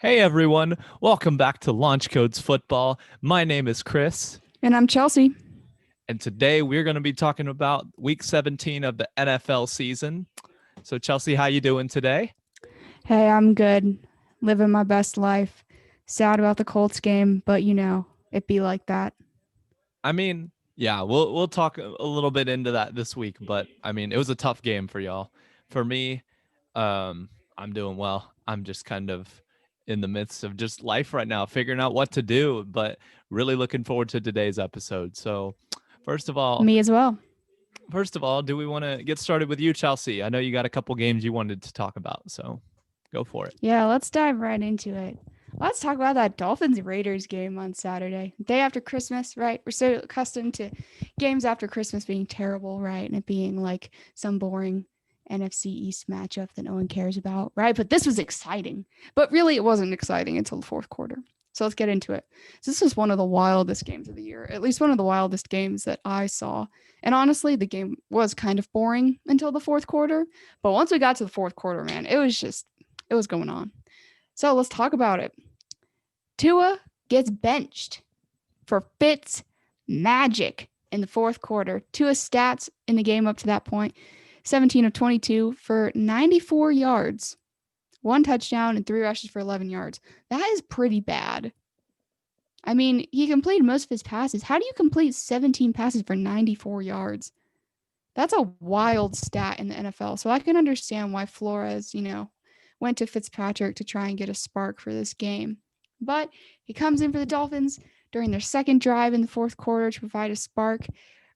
Hey everyone, welcome back to Launch Codes Football. My name is Chris, And I'm Chelsea. and today we're going to be talking about week 17 of the NFL season. So Chelsea, how you doing today? Hey, I'm good. Living my best life. Sad about the Colts game, but it be like that. I mean, yeah, we'll talk a little bit into that this week, but I mean, it was a tough game for y'all. For me, I'm doing well. I'm just kind of in the midst of just life right now, figuring out what to do, but really looking forward to today's episode. So, first of all, Me as well. do we want to get started with you, Chelsea? I know you got a couple games you wanted to talk about, so go for it. Yeah, let's dive right into it. Let's talk about that Dolphins-Raiders game on Saturday. Day after Christmas, right? We're so accustomed to games after Christmas being terrible, right? And it being like some boring NFC East matchup that no one cares about, right? But this was exciting. But really, it wasn't exciting until the fourth quarter. So let's get into it. So this was one of the wildest games of the year, at least one of the wildest games that I saw. And honestly, the game was kind of boring until the fourth quarter. But once we got to the fourth quarter, man, it was going on. So let's talk about it. Tua gets benched for Fitz magic in the fourth quarter. Tua's stats in the game up to that point 17 of 22 for 94 yards, one touchdown, and three rushes for 11 yards. That is pretty bad. I mean, he completed most of his passes. How do you complete 17 passes for 94 yards? That's a wild stat in the NFL. So I can understand why Flores, went to Fitzpatrick to try and get a spark for this game. But he comes in for the Dolphins during their second drive in the fourth quarter to provide a spark.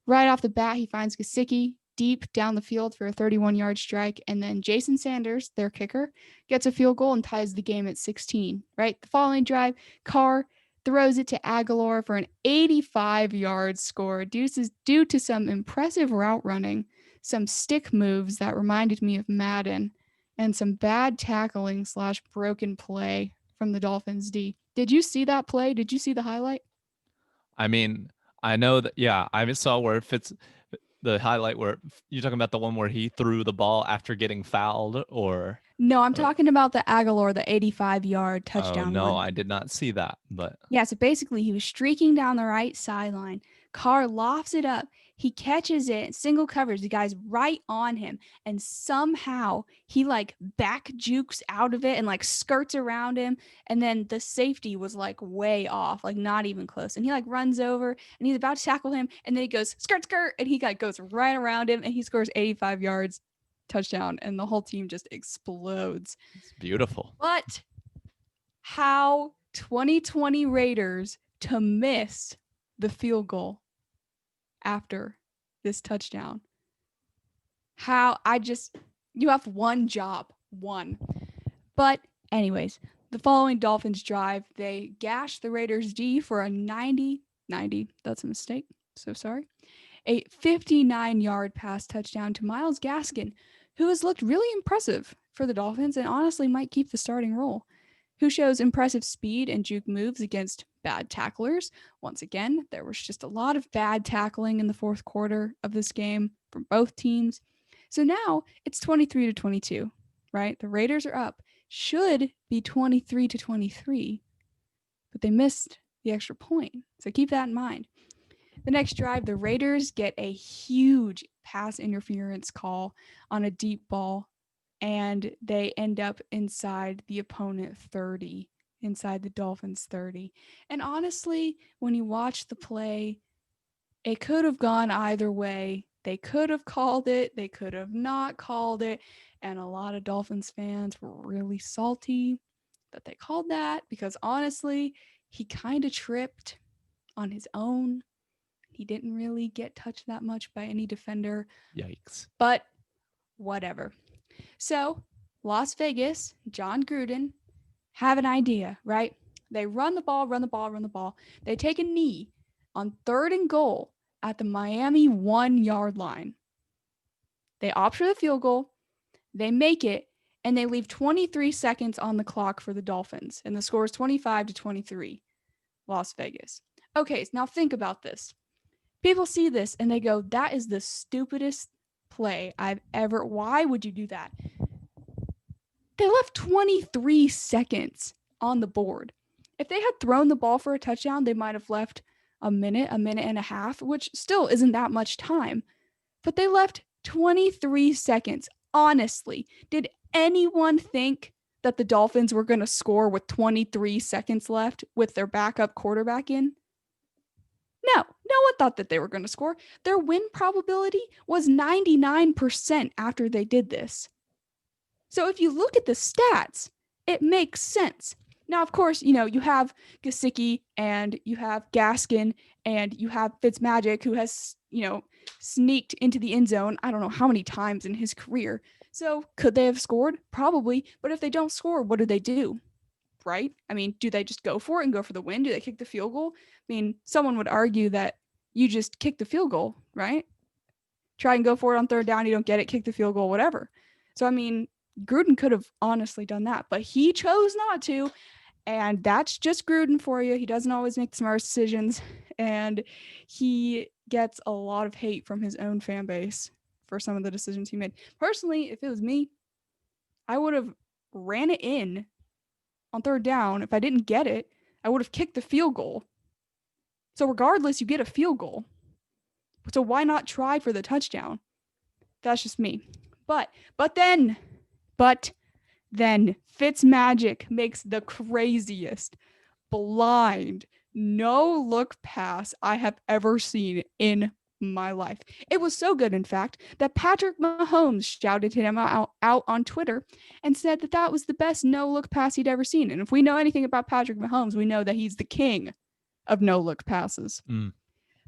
Right off the bat, he finds Gesicki deep down the field for a 31-yard strike. And then Jason Sanders, their kicker, gets a field goal and ties the game at 16. Right? The following drive, Carr throws it to Aguilar for an 85-yard score due to some impressive route running, some stick moves that reminded me of Madden, and some bad tackling / broken play from the Dolphins D. Did you see that play? Did you see the highlight? I mean, I know that, yeah, I saw where it fits the highlight where you're talking about the one where he threw the ball after getting fouled, No, I'm or talking about the Aguilar, the 85-yard oh touchdown no, one. I did not see that, but Yeah, so basically he was streaking down the right sideline. Carr lofts it up. He catches it, single covers. The guy's right on him. And somehow he like back jukes out of it and like skirts around him. And then the safety was like way off, like not even close. And he like runs over and he's about to tackle him. And then he goes skirt, skirt. And he like goes right around him and he scores 85 yards, touchdown. And the whole team just explodes. it's beautiful. But how 2020 Raiders to miss the field goal after this touchdown. How you have one job, one. But, anyways, the following Dolphins drive, they gash the Raiders D for a 90, that's a mistake, so sorry, a 59-yard pass touchdown to Myles Gaskin, who has looked really impressive for the Dolphins and honestly might keep the starting role, who shows impressive speed and juke moves against bad tacklers. Once again, there was just a lot of bad tackling in the fourth quarter of this game from both teams. So now it's 23-22, right? The Raiders are up. Should be 23-23, but they missed the extra point. So keep that in mind. The next drive, the Raiders get a huge pass interference call on a deep ball, and they end up inside the opponent 30, inside the Dolphins 30. And honestly, when you watch the play, it could have gone either way. They could have called it, they could have not called it, and a lot of Dolphins fans were really salty that they called that because honestly, he kind of tripped on his own. He didn't really get touched that much by any defender, Yikes. but whatever. So, Las Vegas, John Gruden, have an idea, right? They run the ball, run the ball, run the ball. They take a knee on third and goal at the Miami 1-yard line. They opt for the field goal, they make it, and they leave 23 seconds on the clock for the Dolphins. And the score is 25-23, Las Vegas. Okay, now think about this. People see this and they go, that is the stupidest play I've ever. Why would you do that? They left 23 seconds on the board. If they had thrown the ball for a touchdown, they might have left a minute and a half, which still isn't that much time. But they left 23 seconds. Honestly, did anyone think that the Dolphins were going to score with 23 seconds left with their backup quarterback in? No one thought that they were going to score. Their win probability was 99% after they did this. So if you look at the stats, it makes sense. Now, of course, you have Gesicki and you have Gaskin and you have Fitzmagic, who has, sneaked into the end zone I don't know how many times in his career. So could they have scored? Probably. But if they don't score, what do? Right? I mean, do they just go for it and go for the win? Do they kick the field goal? I mean, someone would argue that you just kick the field goal, right? Try and go for it on third down. You don't get it, kick the field goal, whatever. So, I mean, Gruden could have honestly done that, but he chose not to. And that's just Gruden for you. He doesn't always make the smartest decisions. And he gets a lot of hate from his own fan base for some of the decisions he made. Personally, if it was me, I would have ran it in on third down. If I didn't get it, I would have kicked the field goal. So regardless, you get a field goal. So why not try for the touchdown? That's just me. But then Fitzmagic makes the craziest blind no-look pass I have ever seen in my life. It was so good, in fact, that Patrick Mahomes shouted him out on Twitter and said that was the best no-look pass he'd ever seen. And if we know anything about Patrick Mahomes, we know that he's the king of no-look passes.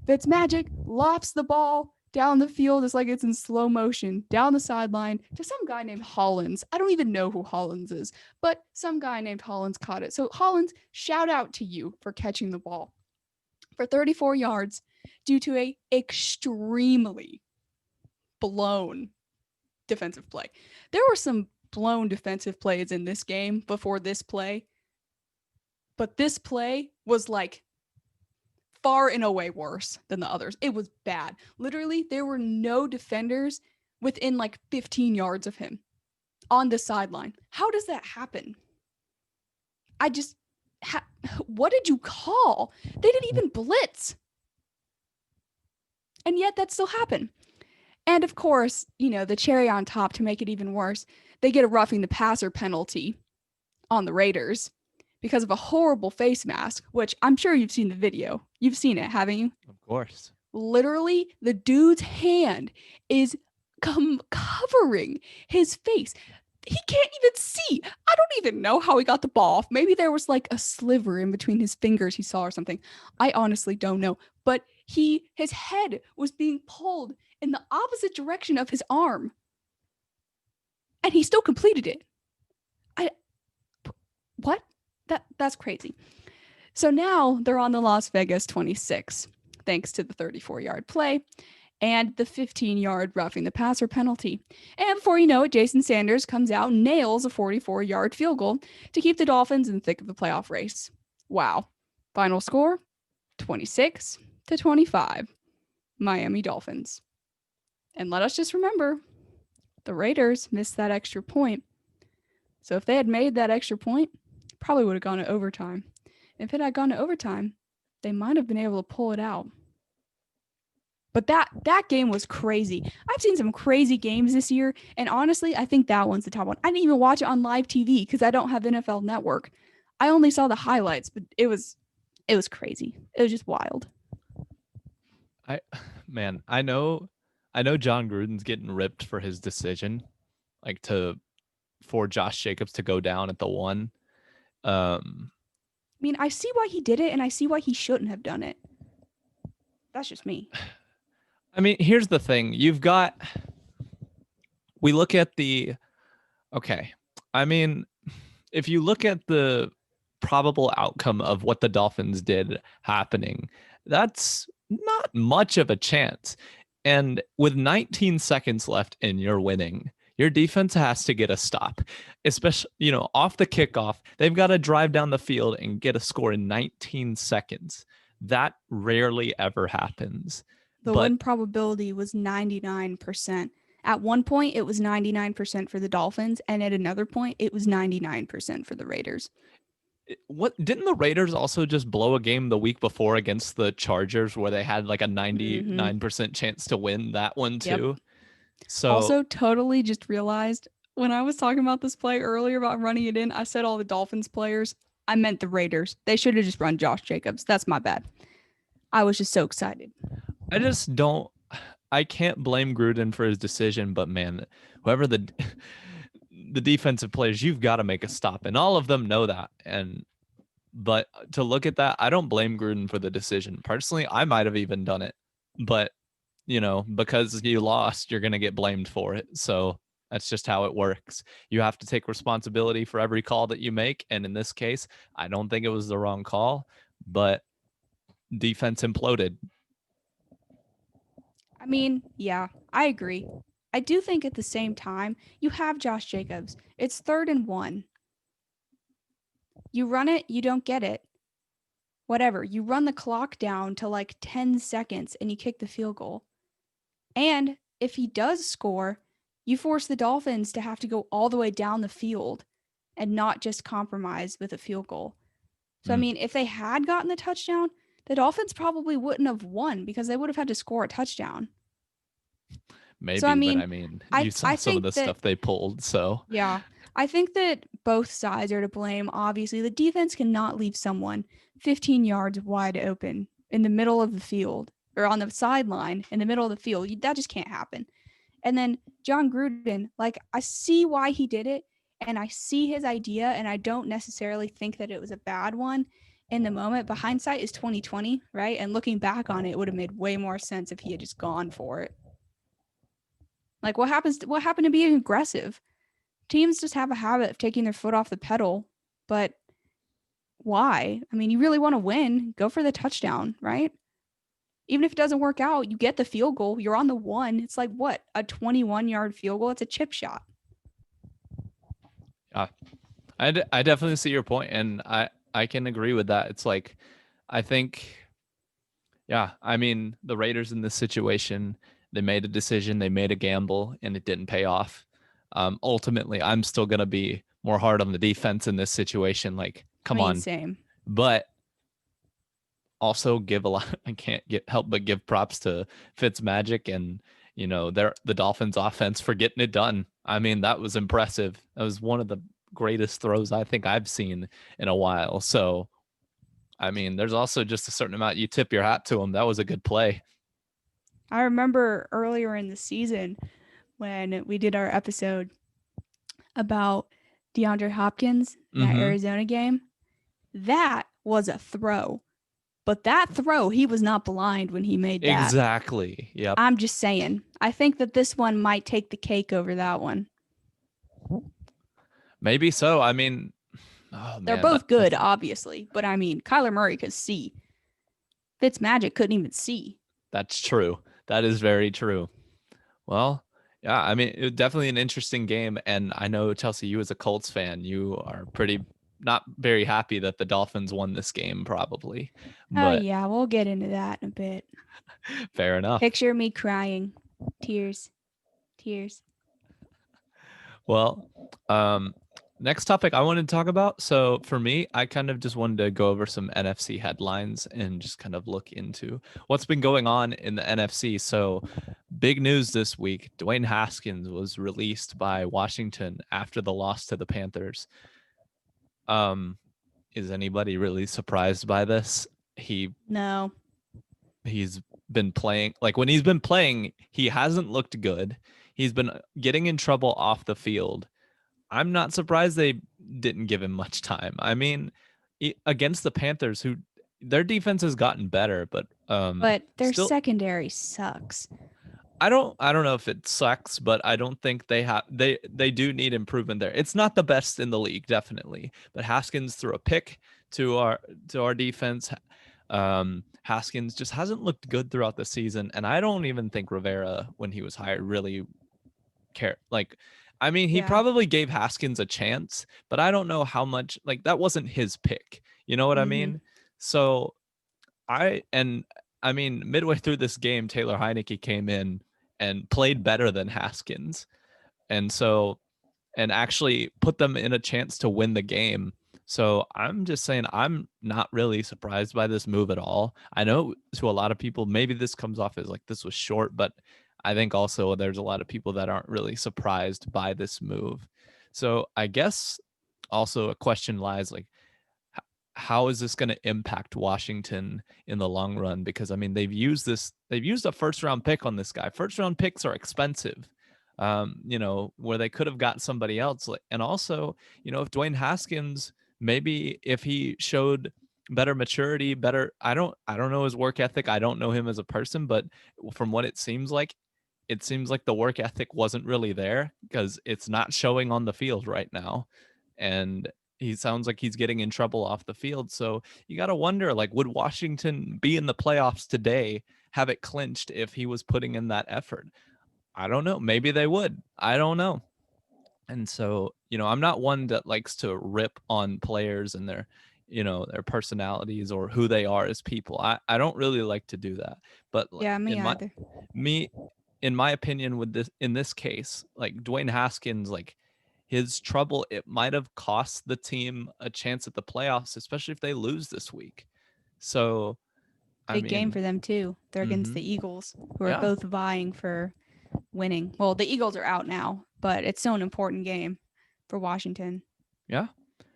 Fitzmagic lofts the ball down the field. It's like it's in slow motion down the sideline to some guy named Hollins. I don't even know who Hollins is, but some guy named Hollins caught it. So Hollins, shout out to you for catching the ball for 34 yards due to a extremely blown defensive play. There were some blown defensive plays in this game before this play, but this play was like far and away worse than the others. It was bad. Literally, there were no defenders within like 15 yards of him on the sideline. How does that happen? What did you call? They didn't even blitz. And yet that still happened. And of course, the cherry on top to make it even worse, they get a roughing the passer penalty on the Raiders because of a horrible face mask, which I'm sure you've seen the video. You've seen it, haven't you? Of course. Literally, the dude's hand is covering his face. He can't even see. I don't even know how he got the ball off. Maybe there was like a sliver in between his fingers he saw or something. I honestly don't know. But his head was being pulled in the opposite direction of his arm. And he still completed it. What? That's crazy. So now they're on the Las Vegas 26, thanks to the 34-yard play and the 15-yard roughing the passer penalty. And before you know it, Jason Sanders comes out and nails a 44-yard field goal to keep the Dolphins in the thick of the playoff race. Wow. Final score, 26-25, Miami Dolphins. And let us just remember, the Raiders missed that extra point. So if they had made that extra point, probably would have gone to overtime. If it had gone to overtime, they might have been able to pull it out. But that game was crazy. I've seen some crazy games this year, and honestly, I think that one's the top one. I didn't even watch it on live TV because I don't have NFL Network. I only saw the highlights, but it was crazy. It was just wild. I know John Gruden's getting ripped for his decision, like for Josh Jacobs to go down at the 1. I mean, I see why he did it, and I see why he shouldn't have done it. That's just me. I mean, here's the thing. We look at I mean, if you look at the probable outcome of what the Dolphins did happening, that's not much of a chance. And with 19 seconds left and you're winning, your defense has to get a stop, especially, off the kickoff. They've got to drive down the field and get a score in 19 seconds. That rarely ever happens. The win probability was 99%. At one point, it was 99% for the Dolphins, and at another point, it was 99% for the Raiders. What didn't the Raiders also just blow a game the week before against the Chargers where they had like a Mm-hmm. 99% chance to win that one Yep. too? So Also, totally just realized when I was talking about this play earlier about running it in, I said all the Dolphins players. I meant the Raiders. They should have just run Josh Jacobs. That's my bad. I was just so excited. I just don't. I can't blame Gruden for his decision, but man, whoever the the defensive players, you've got to make a stop, and all of them know that. And but to look at that, I don't blame Gruden for the decision. Personally, I might have even done it, but because you lost, you're gonna get blamed for it. So that's just how it works. You have to take responsibility for every call that you make, and in this case, I don't think it was the wrong call, but defense imploded. I mean, yeah, I agree. I do think at the same time, you have Josh Jacobs. It's 3rd and 1. You run it, you don't get it. Whatever. You run the clock down to like 10 seconds and you kick the field goal. And if he does score, you force the Dolphins to have to go all the way down the field and not just compromise with a field goal. So, I Mm, mean, if they had gotten the touchdown, the Dolphins probably wouldn't have won because they would have had to score a touchdown. So, I maybe, but mean, I mean, you saw I some of think the that, stuff they pulled, so yeah, I think that both sides are to blame. Obviously, the defense cannot leave someone 15 yards wide open in the middle of the field or on the sideline in the middle of the field. That just can't happen. And then John Gruden, like, I see why he did it and I see his idea, and I don't necessarily think that it was a bad one in the moment. But hindsight is 2020, right? And looking back on it, it would have made way more sense if he had just gone for it. Like, what happened to being aggressive? Teams just have a habit of taking their foot off the pedal, but why? I mean, you really want to win, go for the touchdown, right? Even if it doesn't work out, you get the field goal, you're on the one. It's like what? A 21-yard field goal? It's a chip shot. yeah, I definitely see your point, and I can agree with that. It's like I think, yeah, I mean, the Raiders in this situation, they made a decision, they made a gamble, and it didn't pay off. Ultimately, I'm still gonna be more hard on the defense in this situation. Like, I come mean, on, same. but also give a lot. I can't help but give props to Fitzmagic and the Dolphins offense for getting it done. I mean, that was impressive. That was one of the greatest throws I think I've seen in a while. So I mean, there's also just a certain amount you tip your hat to him. That was a good play. I remember earlier in the season when we did our episode about DeAndre Hopkins in that Mm-hmm. Arizona game. That was a throw. But that throw, he was not blind when he made that. Exactly. Yep. I'm just saying. I think that this one might take the cake over that one. Maybe so. I mean, oh They're man, both good, obviously, but I mean, Kyler Murray could see. Fitzmagic couldn't even see. that's true. That is very true. Well, yeah, I mean, it was definitely an interesting game. And I know, Chelsea, you as a Colts fan, you are pretty not very happy that the Dolphins won this game, probably. Oh, But yeah, we'll get into that in a bit. fair enough. Picture me crying. Tears. Tears. Well, um, next topic I wanted to talk about. So for me, I kind of just wanted to go over some NFC headlines and just kind of look into what's been going on in the NFC. So big news this week. Dwayne Haskins was released by Washington after the loss to the Panthers. Um, is anybody really surprised by this? No. He's been playing, like when he's been playing, he hasn't looked good. He's been getting in trouble off the field. I'm not surprised they didn't give him much time. I mean, against the Panthers, who their defense has gotten better, but But their still, secondary sucks. I don't know if it sucks, but I don't think they do need improvement there. It's not the best in the league, definitely. But Haskins threw a pick to our defense. Haskins just hasn't looked good throughout the season, and I don't even think Rivera, when he was hired, really care. Like, I mean, he Yeah. probably gave Haskins a chance, but I don't know how much. Like, that wasn't his pick. You know what I Mm-hmm. mean? So and I mean, midway through this game, Taylor Heineke came in and played better than Haskins, and actually put them in a chance to win the game. So I'm just saying I'm not really surprised by this move at all. I know to a lot of people, maybe this comes off as like this was short, but I think also there's a lot of people that aren't really surprised by this move. So I guess also a question lies like, how is this going to impact Washington in the long run? Because I mean, they've used a first round pick on this guy. First round picks are expensive, where they could have got somebody else. And also, if Dwayne Haskins, maybe if he showed better maturity, I don't know his work ethic. I don't know him as a person, but from what it seems like the work ethic wasn't really there because it's not showing on the field right now. And he sounds like he's getting in trouble off the field. So you got to wonder, like, would Washington be in the playoffs today, have it clinched if he was putting in that effort? I don't know. Maybe they would. I don't know. And so, I'm not one that likes to rip on players and their personalities or who they are as people. I don't really like to do that. But Yeah, me either. me in my opinion with this in this case, like Dwayne Haskins, like his trouble, it might have cost the team a chance at the playoffs, especially if they lose this week. So, I Big game mean, for them too. They're against mhm, the Eagles, who are yeah, both vying for winning. Well, the Eagles are out now, but it's still an important game for Washington. yeah.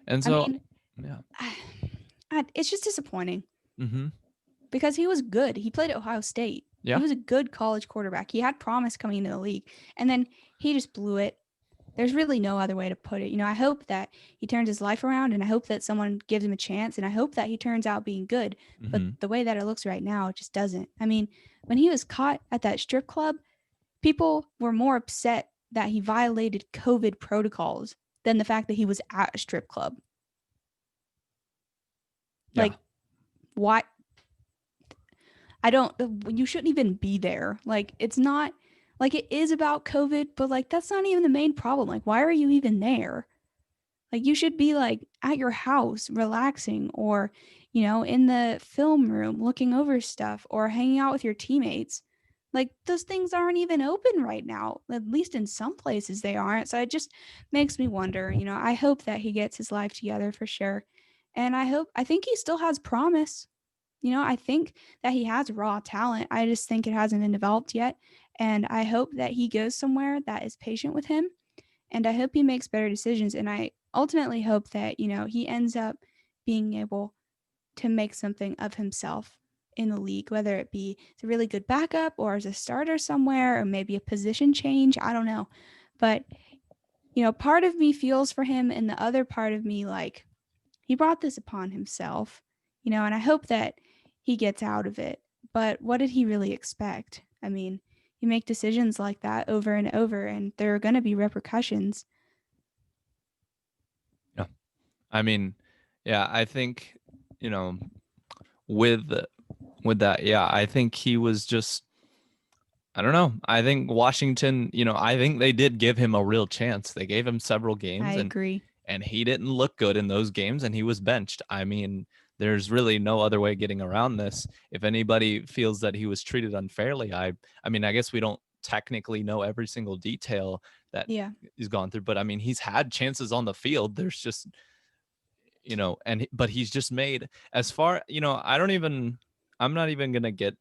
And I so, mean, yeah, it's just disappointing hmm, because he was good. He played at Ohio State. He yeah, was a good college quarterback. He had promise coming into the league, and then he just blew it. There's really no other way to put it. I hope that he turns his life around, and I hope that someone gives him a chance, and I hope that he turns out being good. But hmm, the way that it looks right now, it just doesn't. I mean, when he was caught at that strip club, people were more upset that he violated COVID protocols than the fact that he was at a strip club. yeah, Like, why? I don't, you shouldn't even be there. Like, it's not, like, it is about COVID, but like, that's not even the main problem. Like, why are you even there? Like, you should be like at your house relaxing or, in the film room looking over stuff or hanging out with your teammates. Like, those things aren't even open right now. At least in some places they aren't. So it just makes me wonder. I hope that he gets his life together for sure. And I think he still has promise. I think that he has raw talent. I just think it hasn't been developed yet. And I hope that he goes somewhere that is patient with him. And I hope he makes better decisions. And I ultimately hope that, he ends up being able to make something of himself in the league, whether it be as a really good backup or as a starter somewhere or maybe a position change. I don't know. But, part of me feels for him and the other part of me, like, he brought this upon himself, and I hope that he gets out of it. But what did he really expect? I mean, you make decisions like that over and over, and there are going to be repercussions. yeah. I mean, yeah, I think, you know, with with that, yeah, I think he was just I don't know. I think Washington, I think they did give him a real chance. They gave him several I games agree. and he didn't look good in those games and he was benched. I mean, there's really no other way getting around this. If anybody feels that he was treated unfairly, I mean, I guess we don't technically know every single detail that Yeah. he's gone through, but I mean, he's had chances on the field. There's just, but he's just made as far, I'm not even going to get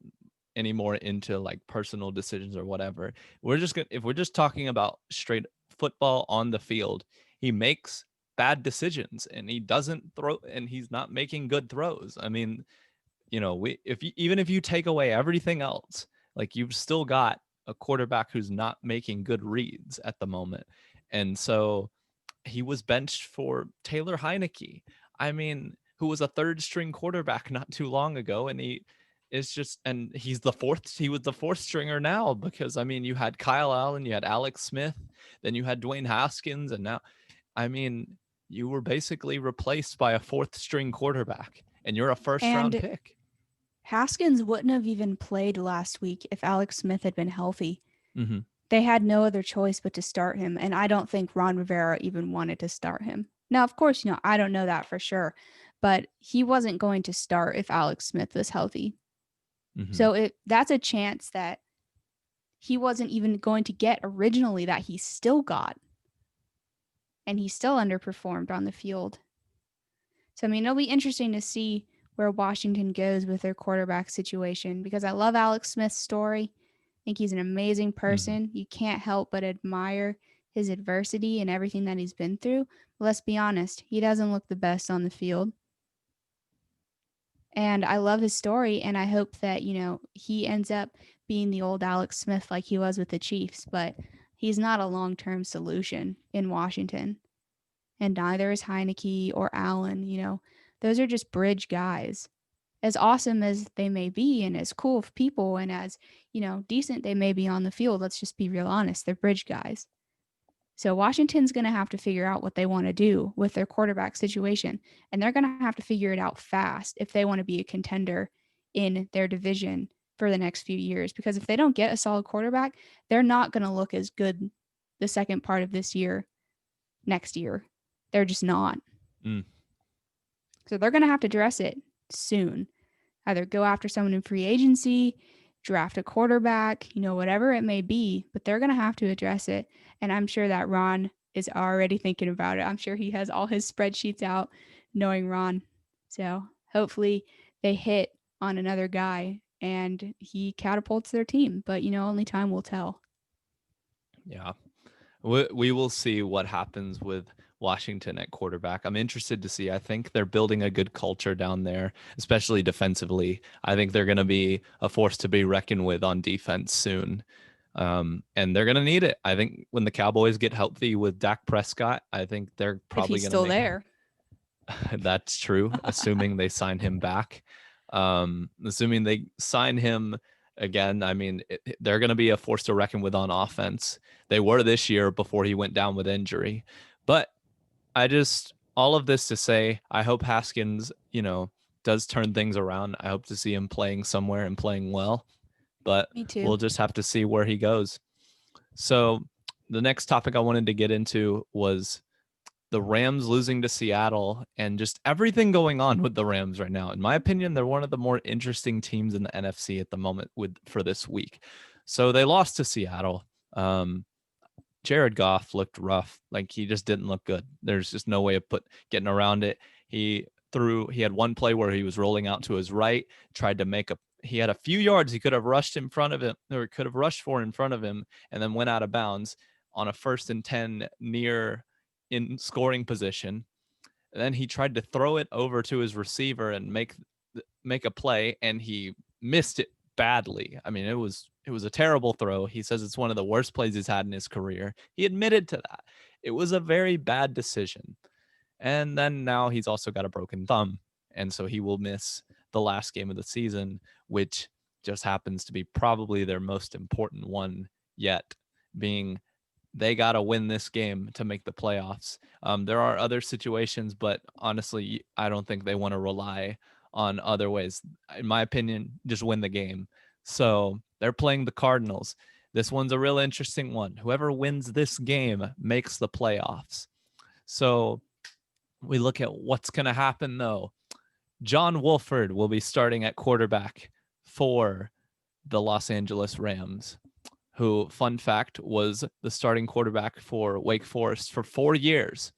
any more into like personal decisions or whatever. If we're just talking about straight football on the field, he makes bad decisions and he doesn't throw and he's not making good throws. I mean, even if you take away everything else, like you've still got a quarterback who's not making good reads at the moment. And so he was benched for Taylor Heineke. I mean, who was a third string quarterback not too long ago, and he was the fourth stringer now because I mean, you had Kyle Allen, you had Alex Smith, then you had Dwayne Haskins, and now, I mean, you were basically replaced by a fourth string quarterback, and you're a first round And pick. Haskins wouldn't have even played last week if Alex Smith had been healthy. Mm-hmm. They had no other choice but to start him, and I don't think Ron Rivera even wanted to start him. Now, of course, I don't know that for sure, but he wasn't going to start if Alex Smith was healthy. Mm-hmm. So that's a chance that he wasn't even going to get originally that he still got, and he still underperformed on the field. So, I mean, it'll be interesting to see where Washington goes with their quarterback situation because I love Alex Smith's story. I think he's an amazing Mhm. person. You can't help but admire his adversity and everything that he's been through. But let's be honest, he doesn't look the best on the field. And I love his story, and I hope that, he ends up being the old Alex Smith like he was with the Chiefs, but he's not a long term solution in Washington. And neither is Heineke or Allen. Those are just bridge guys. As awesome as they may be, and as cool of people, and as, decent they may be on the field, let's just be real honest, they're bridge guys. So Washington's going to have to figure out what they want to do with their quarterback situation. And they're going to have to figure it out fast if they want to be a contender in their division for the next few years. Because if they don't get a solid quarterback, they're not going to look as good the second part of this year next year. They're just not. Mm. So they're going to have to address it soon. Either go after someone in free agency, draft a quarterback, whatever it may be, but they're going to have to address it. And I'm sure that Ron is already thinking about it. I'm sure he has all his spreadsheets out, knowing Ron. So hopefully they hit on another guy and he catapults their team. But, only time will tell. Yeah. We will see what happens with Washington at quarterback. I'm interested to see. I think they're building a good culture down there, especially defensively. I think they're going to be a force to be reckoned with on defense soon. And they're going to need it. I think when the Cowboys get healthy with Dak Prescott, I think they're If probably he's going to still make there. that's true, assuming they sign him back. Assuming they sign him again, I mean, they're going to be a force to reckon with on offense. They were this year before he went down with injury. But all of this to say, I hope Haskins, does turn things around. I hope to see him playing somewhere and playing well. But Me too. we'll just have to see where he goes. So the next topic I wanted to get into was the Rams losing to Seattle and just everything going on with the Rams right now. In my opinion, they're one of the more interesting teams in the NFC at the moment for this week. So they lost to Seattle. Jared Goff looked rough. Like he just didn't look good. There's just no way of getting around it. He had one play where he was rolling out to his right, tried to he had a few yards he could have rushed in front of him, or could have rushed for in front of him, and then went out of bounds on a 1st and 10 near in scoring position. And then he tried to throw it over to his receiver and make a play, and he missed it badly. I mean, it was a terrible throw. He says it's one of the worst plays he's had in his career. He admitted to that. It was a very bad decision. And then now he's also got a broken thumb, and so he will miss the last game of the season, which just happens to be probably their most important one yet, being they got to win this game to make the playoffs. There are other situations, but honestly, I don't think they want to rely on other ways. In my opinion, just win the game. So they're playing the Cardinals. This one's a real interesting one. Whoever wins this game makes the playoffs. So we look at what's going to happen, though. John Wolford will be starting at quarterback for the Los Angeles Rams, who, fun fact, was the starting quarterback for Wake Forest for 4 years.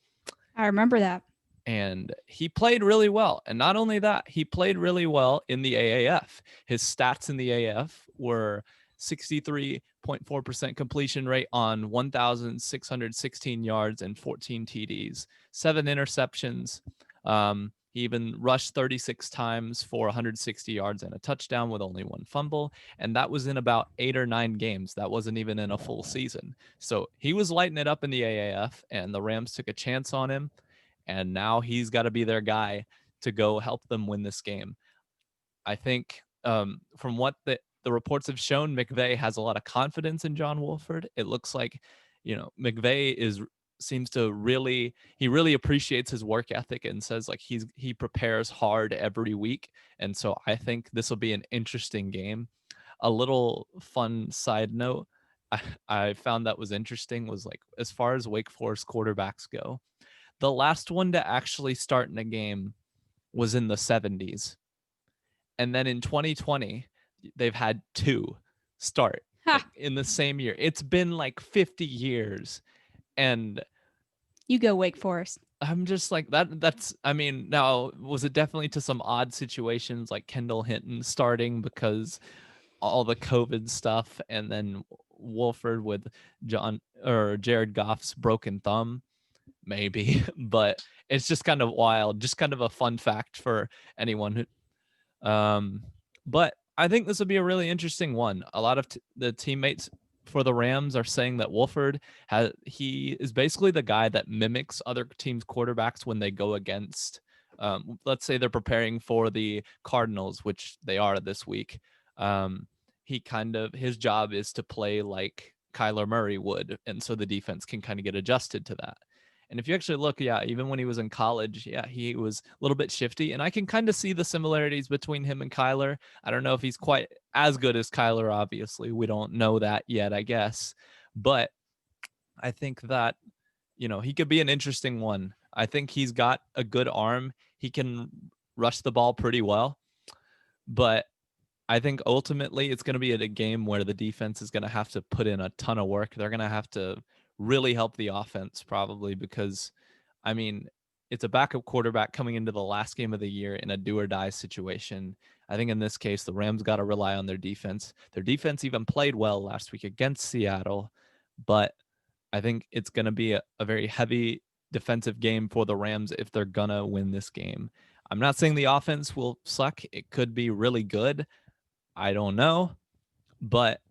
I remember that. And he played really well. And not only that, he played really well in the AAF. His stats in the AAF were 63.4% completion rate on 1,616 yards and 14 TDs, 7 interceptions. He even rushed 36 times for 160 yards and a touchdown with only 1 fumble. And that was in about 8 or 9 games. That wasn't even in a full season. So he was lighting it up in the AAF, and the Rams took a chance on him. And now he's got to be their guy to go help them win this game. I think from what the reports have shown, McVay has a lot of confidence in John Wolford. It looks like, McVay seems to really appreciates his work ethic and says like he prepares hard every week. And so I think this will be an interesting game. A little fun side note I found that was interesting was like, as far as Wake Forest quarterbacks go, the last one to actually start in a game was in the 70s. And then in 2020, they've had 2 start like in the same year. It's been like 50 years. And you go Wake Forest. I'm just like that. I mean, now was it definitely to some odd situations like Kendall Hinton starting because all the COVID stuff, and then Wolford with John or Jared Goff's broken thumb, maybe. But it's just kind of wild, just kind of a fun fact for anyone who but I think this would be a really interesting one. A lot of the teammates for the Rams are saying that Wolford he is basically the guy that mimics other teams' quarterbacks when they go against. Let's say they're preparing for the Cardinals, which they are this week. Um, his job is to play like Kyler Murray would, and so the defense can kind of get adjusted to that. And if you actually look, yeah, even when he was in college, yeah, he was a little bit shifty. And I can kind of see the similarities between him and Kyler. I don't know if he's quite as good as Kyler, obviously. We don't know that yet, I guess. But I think that, he could be an interesting one. I think he's got a good arm. He can rush the ball pretty well. But I think ultimately it's going to be at a game where the defense is going to have to put in a ton of work. They're going to have to really help the offense probably because, I mean, it's a backup quarterback coming into the last game of the year in a do or die situation. I think in this case, the Rams got to rely on their defense. Their defense even played well last week against Seattle, but I think it's going to be a very heavy defensive game for the Rams if they're going to win this game. I'm not saying the offense will suck. It could be really good. I don't know, but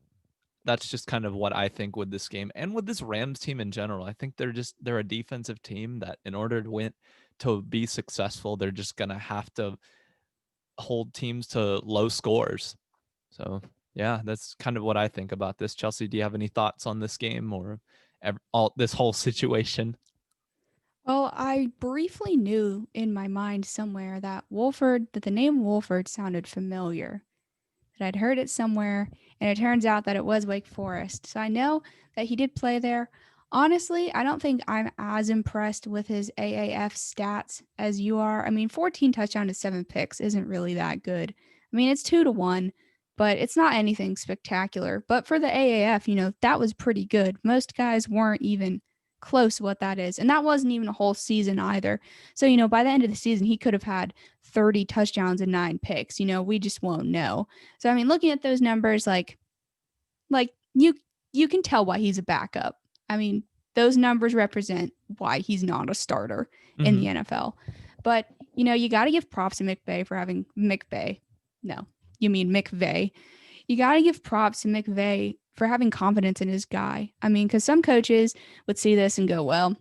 that's just kind of what I think with this game and with this Rams team in general. I think they're a defensive team that in order to be successful, they're just going to have to hold teams to low scores. So, yeah, that's kind of what I think about this. Chelsea, do you have any thoughts on this game or this whole situation? Well, I briefly knew in my mind somewhere that the name Wolford sounded familiar, that I'd heard it somewhere, and it turns out that it was Wake Forest. So I know that he did play there. Honestly, I don't think I'm as impressed with his AAF stats as you are. I mean, 14 touchdowns to 7 picks isn't really that good. I mean, it's 2-1, but it's not anything spectacular. But for the AAF, that was pretty good. Most guys weren't even close to what that is. And that wasn't even a whole season either. So, by the end of the season, he could have had 30 touchdowns and 9 picks. We just won't know. So, I mean, looking at those numbers, like you can tell why he's a backup. I mean, those numbers represent why he's not a starter in the NFL. But, you got to give props to McVay for having McVay. No, you mean McVay. You got to give props to McVay for having confidence in his guy. I mean, because some coaches would see this and go, well,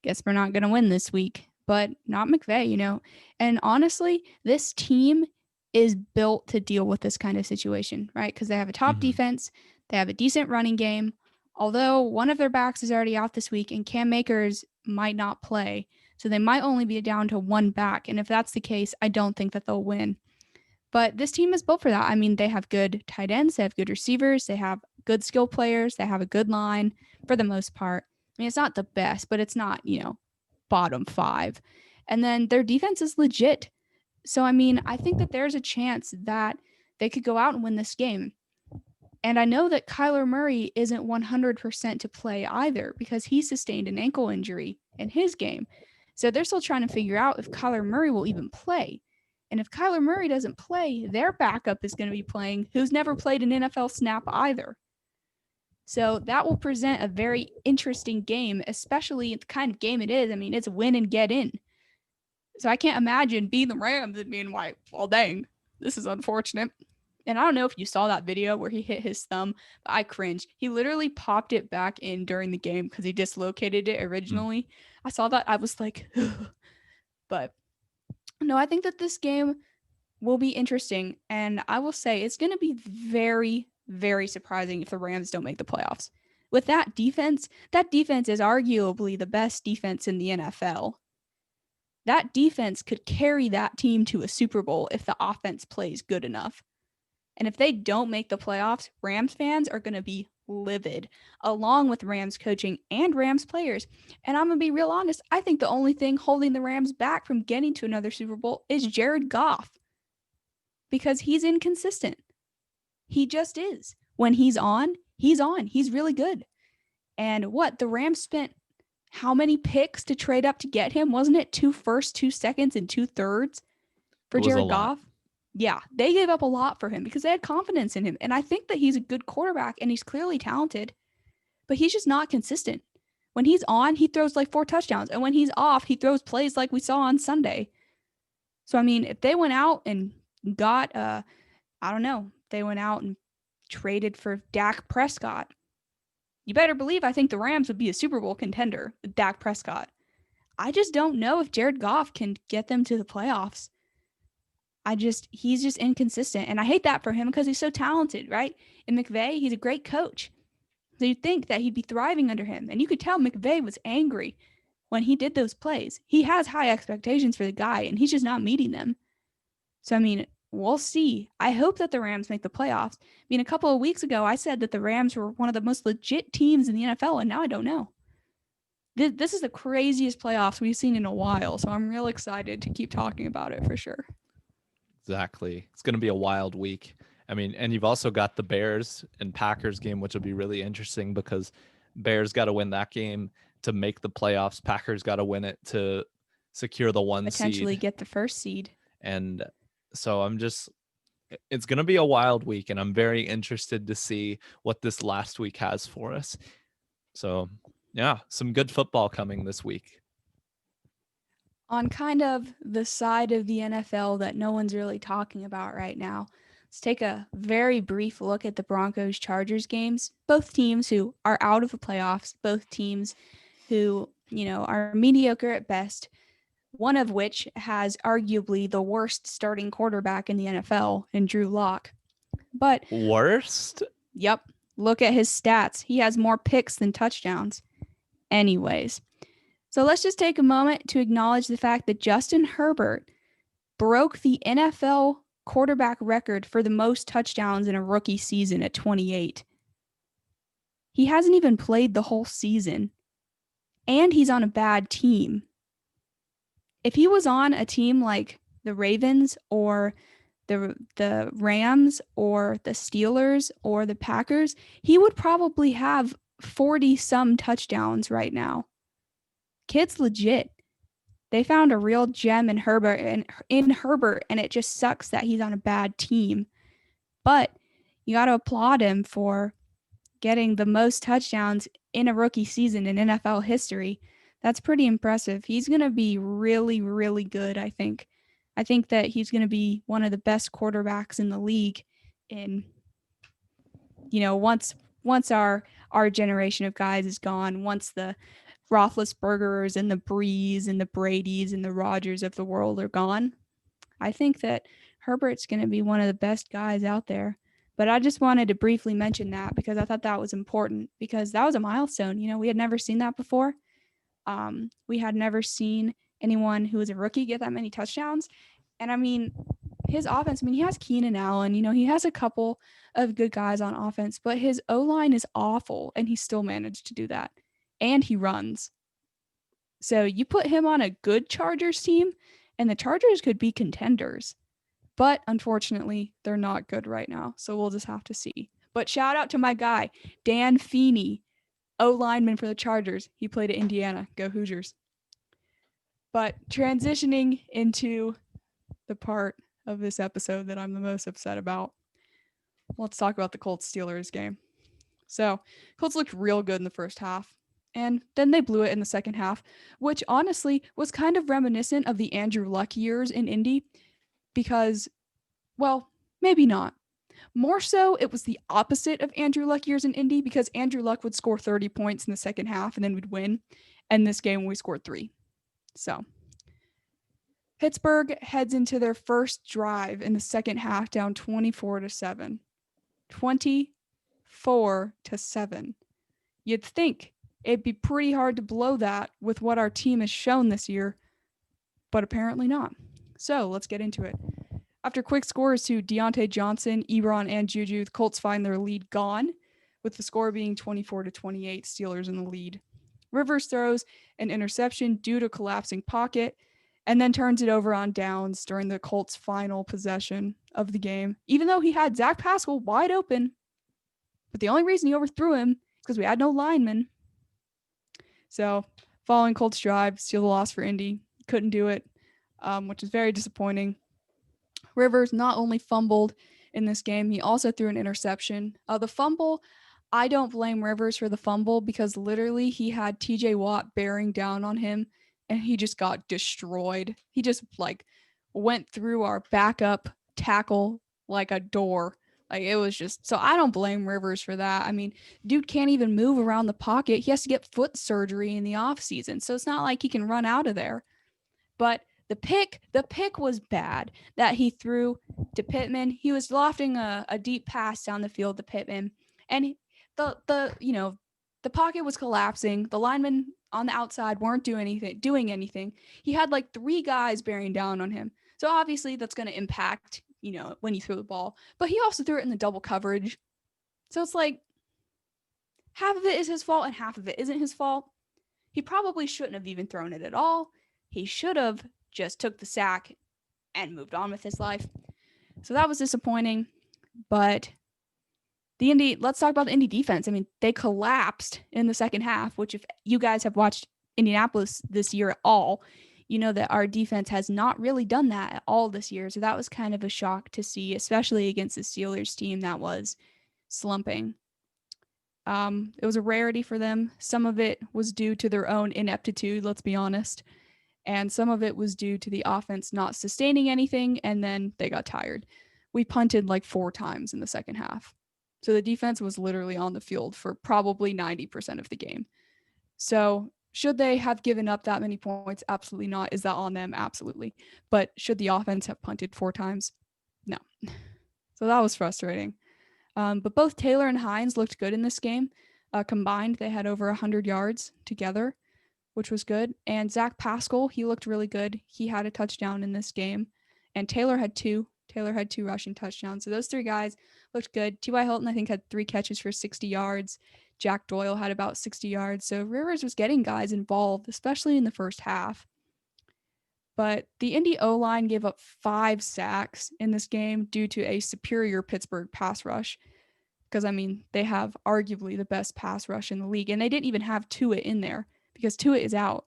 guess we're not going to win this week. But not McVay. And honestly, this team is built to deal with this kind of situation, right? Because they have a top defense, they have a decent running game. Although one of their backs is already out this week and Cam Akers might not play. So they might only be down to one back. And if that's the case, I don't think that they'll win. But this team is built for that. I mean, they have good tight ends, they have good receivers, they have good skill players, they have a good line for the most part. I mean, it's not the best, but it's not, bottom 5. And then their defense is legit. So, I mean, I think that there's a chance that they could go out and win this game. And I know that Kyler Murray isn't 100% to play either because he sustained an ankle injury in his game. So they're still trying to figure out if Kyler Murray will even play. And if Kyler Murray doesn't play, their backup is going to be playing, who's never played an NFL snap either. So that will present a very interesting game, especially the kind of game it is. I mean, it's win and get in. So I can't imagine being the Rams and being like, well, dang, this is unfortunate. And I don't know if you saw that video where he hit his thumb, but I cringed. He literally popped it back in during the game because he dislocated it originally. I saw that. I was like, but no, I think that this game will be interesting. And I will say it's going to be very, very surprising if the Rams don't make the playoffs. With that defense is arguably the best defense in the NFL. That defense could carry that team to a Super Bowl if the offense plays good enough. And if they don't make the playoffs, Rams fans are going to be livid, along with Rams coaching and Rams players. And I'm going to be real honest, I think the only thing holding the Rams back from getting to another Super Bowl is Jared Goff. Because he's inconsistent. He just is. When he's on, he's on. He's really good. And the Rams spent how many picks to trade up to get him? Wasn't it 2 firsts, 2 seconds, and 2 thirds It for was a Jared lot. Goff? Yeah, they gave up a lot for him because they had confidence in him. And I think that he's a good quarterback and he's clearly talented, but he's just not consistent. When he's on, he throws like 4 touchdowns. And when he's off, he throws plays like we saw on Sunday. So, I mean, if they went out and got, I don't know, they went out and traded for Dak Prescott, you better believe I think the Rams would be a Super Bowl contender with Dak Prescott. I just don't know if Jared Goff can get them to the playoffs. He's just inconsistent. And I hate that for him because he's so talented, right? And McVay, he's a great coach. So you'd think that he'd be thriving under him. And you could tell McVay was angry when he did those plays. He has high expectations for the guy, and he's just not meeting them. So, I mean, we'll see. I hope that the Rams make the playoffs. I mean, a couple of weeks ago, I said that the Rams were one of the most legit teams in the NFL, and now I don't know. This is the craziest playoffs we've seen in a while, so I'm real excited to keep talking about it for sure. Exactly. It's going to be a wild week. I mean, and you've also got the Bears and Packers game, which will be really interesting because Bears got to win that game to make the playoffs. Packers got to win it to secure the 1 Potentially seed. get the first seed. And so it's going to be a wild week, and I'm very interested to see what this last week has for us. So, yeah, some good football coming this week. On kind of the side of the NFL that no one's really talking about right now, let's take a very brief look at the Broncos-Chargers games. Both teams who are out of the playoffs, both teams who, are mediocre at best, one of which has arguably the worst starting quarterback in the NFL in Drew Lock. But worst? Yep. Look at his stats. He has more picks than touchdowns. Anyways, so let's just take a moment to acknowledge the fact that Justin Herbert broke the NFL quarterback record for the most touchdowns in a rookie season at 28. He hasn't even played the whole season, and he's on a bad team. If he was on a team like the Ravens or the Rams or the Steelers or the Packers, he would probably have 40-some touchdowns right now. Kid's legit. They found a real gem in Herbert, and it just sucks that he's on a bad team. But you got to applaud him for getting the most touchdowns in a rookie season in NFL history. That's pretty impressive. He's going to be really, really good, I think. I think that he's going to be one of the best quarterbacks in the league in, once our generation of guys is gone, once the Roethlisbergers and the Brees and the Bradys and the Rodgers of the world are gone. I think that Herbert's going to be one of the best guys out there. But I just wanted to briefly mention that because I thought that was important because that was a milestone. We had never seen that before. We had never seen anyone who was a rookie get that many touchdowns. And I mean, his offense, he has Keenan Allen, he has a couple of good guys on offense, but his O-line is awful and he still managed to do that. And he runs. So you put him on a good Chargers team and the Chargers could be contenders. But unfortunately, they're not good right now. So we'll just have to see. But shout out to my guy, Dan Feeney, O-lineman for the Chargers. He played at Indiana. Go Hoosiers. But transitioning into the part of this episode that I'm the most upset about, let's talk about the Colts-Steelers game. So Colts looked real good in the first half. And then they blew it in the second half, which honestly was kind of reminiscent of the Andrew Luck years in Indy because, well, maybe not. More so, it was the opposite of Andrew Luck years in Indy because Andrew Luck would score 30 points in the second half and then we'd win. And this game, we scored 3. So Pittsburgh heads into their first drive in the second half down 24-7. 24-7. You'd think it'd be pretty hard to blow that with what our team has shown this year, but apparently not. So let's get into it. After quick scores to Deontay Johnson, Ebron, and Juju, the Colts find their lead gone, with the score being 24-28, Steelers in the lead. Rivers throws an interception due to collapsing pocket, and then turns it over on downs during the Colts' final possession of the game, even though he had Zach Pascal wide open. But the only reason he overthrew him is because we had no linemen. So following Colts drive, steal the loss for Indy. Couldn't do it, which is very disappointing. Rivers not only fumbled in this game, he also threw an interception. The fumble, I don't blame Rivers for the fumble because literally he had TJ Watt bearing down on him and he just got destroyed. He just like went through our backup tackle like a door. Like it was just so I don't blame Rivers for that. I mean, dude can't even move around the pocket. He has to get foot surgery in the offseason. So it's not like he can run out of there. But the pick was bad that he threw to Pittman. He was lofting a deep pass down the field to Pittman, and the pocket was collapsing. The linemen on the outside weren't doing anything. He had like 3 guys bearing down on him. So obviously that's going to impact, when you throw the ball. But he also threw it in the double coverage. So it's like half of it is his fault and half of it isn't his fault. He probably shouldn't have even thrown it at all. He should have just took the sack and moved on with his life. So that was disappointing. But let's talk about the Indy defense. I mean, they collapsed in the second half, which if you guys have watched Indianapolis this year at all, you know that our defense has not really done that at all this year. So that was kind of a shock to see, especially against the Steelers team that was slumping. It was a rarity for them. Some of it was due to their own ineptitude, let's be honest. And some of it was due to the offense not sustaining anything, and then they got tired. We punted like 4 times in the second half. So the defense was literally on the field for probably 90% of the game. So should they have given up that many points? Absolutely not. Is that on them? Absolutely. But should the offense have punted 4 times? No. So that was frustrating. But both Taylor and Hines looked good in this game. Combined, they had over 100 yards together, which was good. And Zach Pascal, he looked really good. He had a touchdown in this game. And Taylor had 2. Taylor had 2 rushing touchdowns. So those 3 guys looked good. T.Y. Hilton, I think, had 3 catches for 60 yards. Jack Doyle had about 60 yards. So Rivers was getting guys involved, especially in the first half. But the Indy O-line gave up 5 sacks in this game due to a superior Pittsburgh pass rush. Because, I mean, they have arguably the best pass rush in the league. And they didn't even have Tuitt in there because Tuitt is out.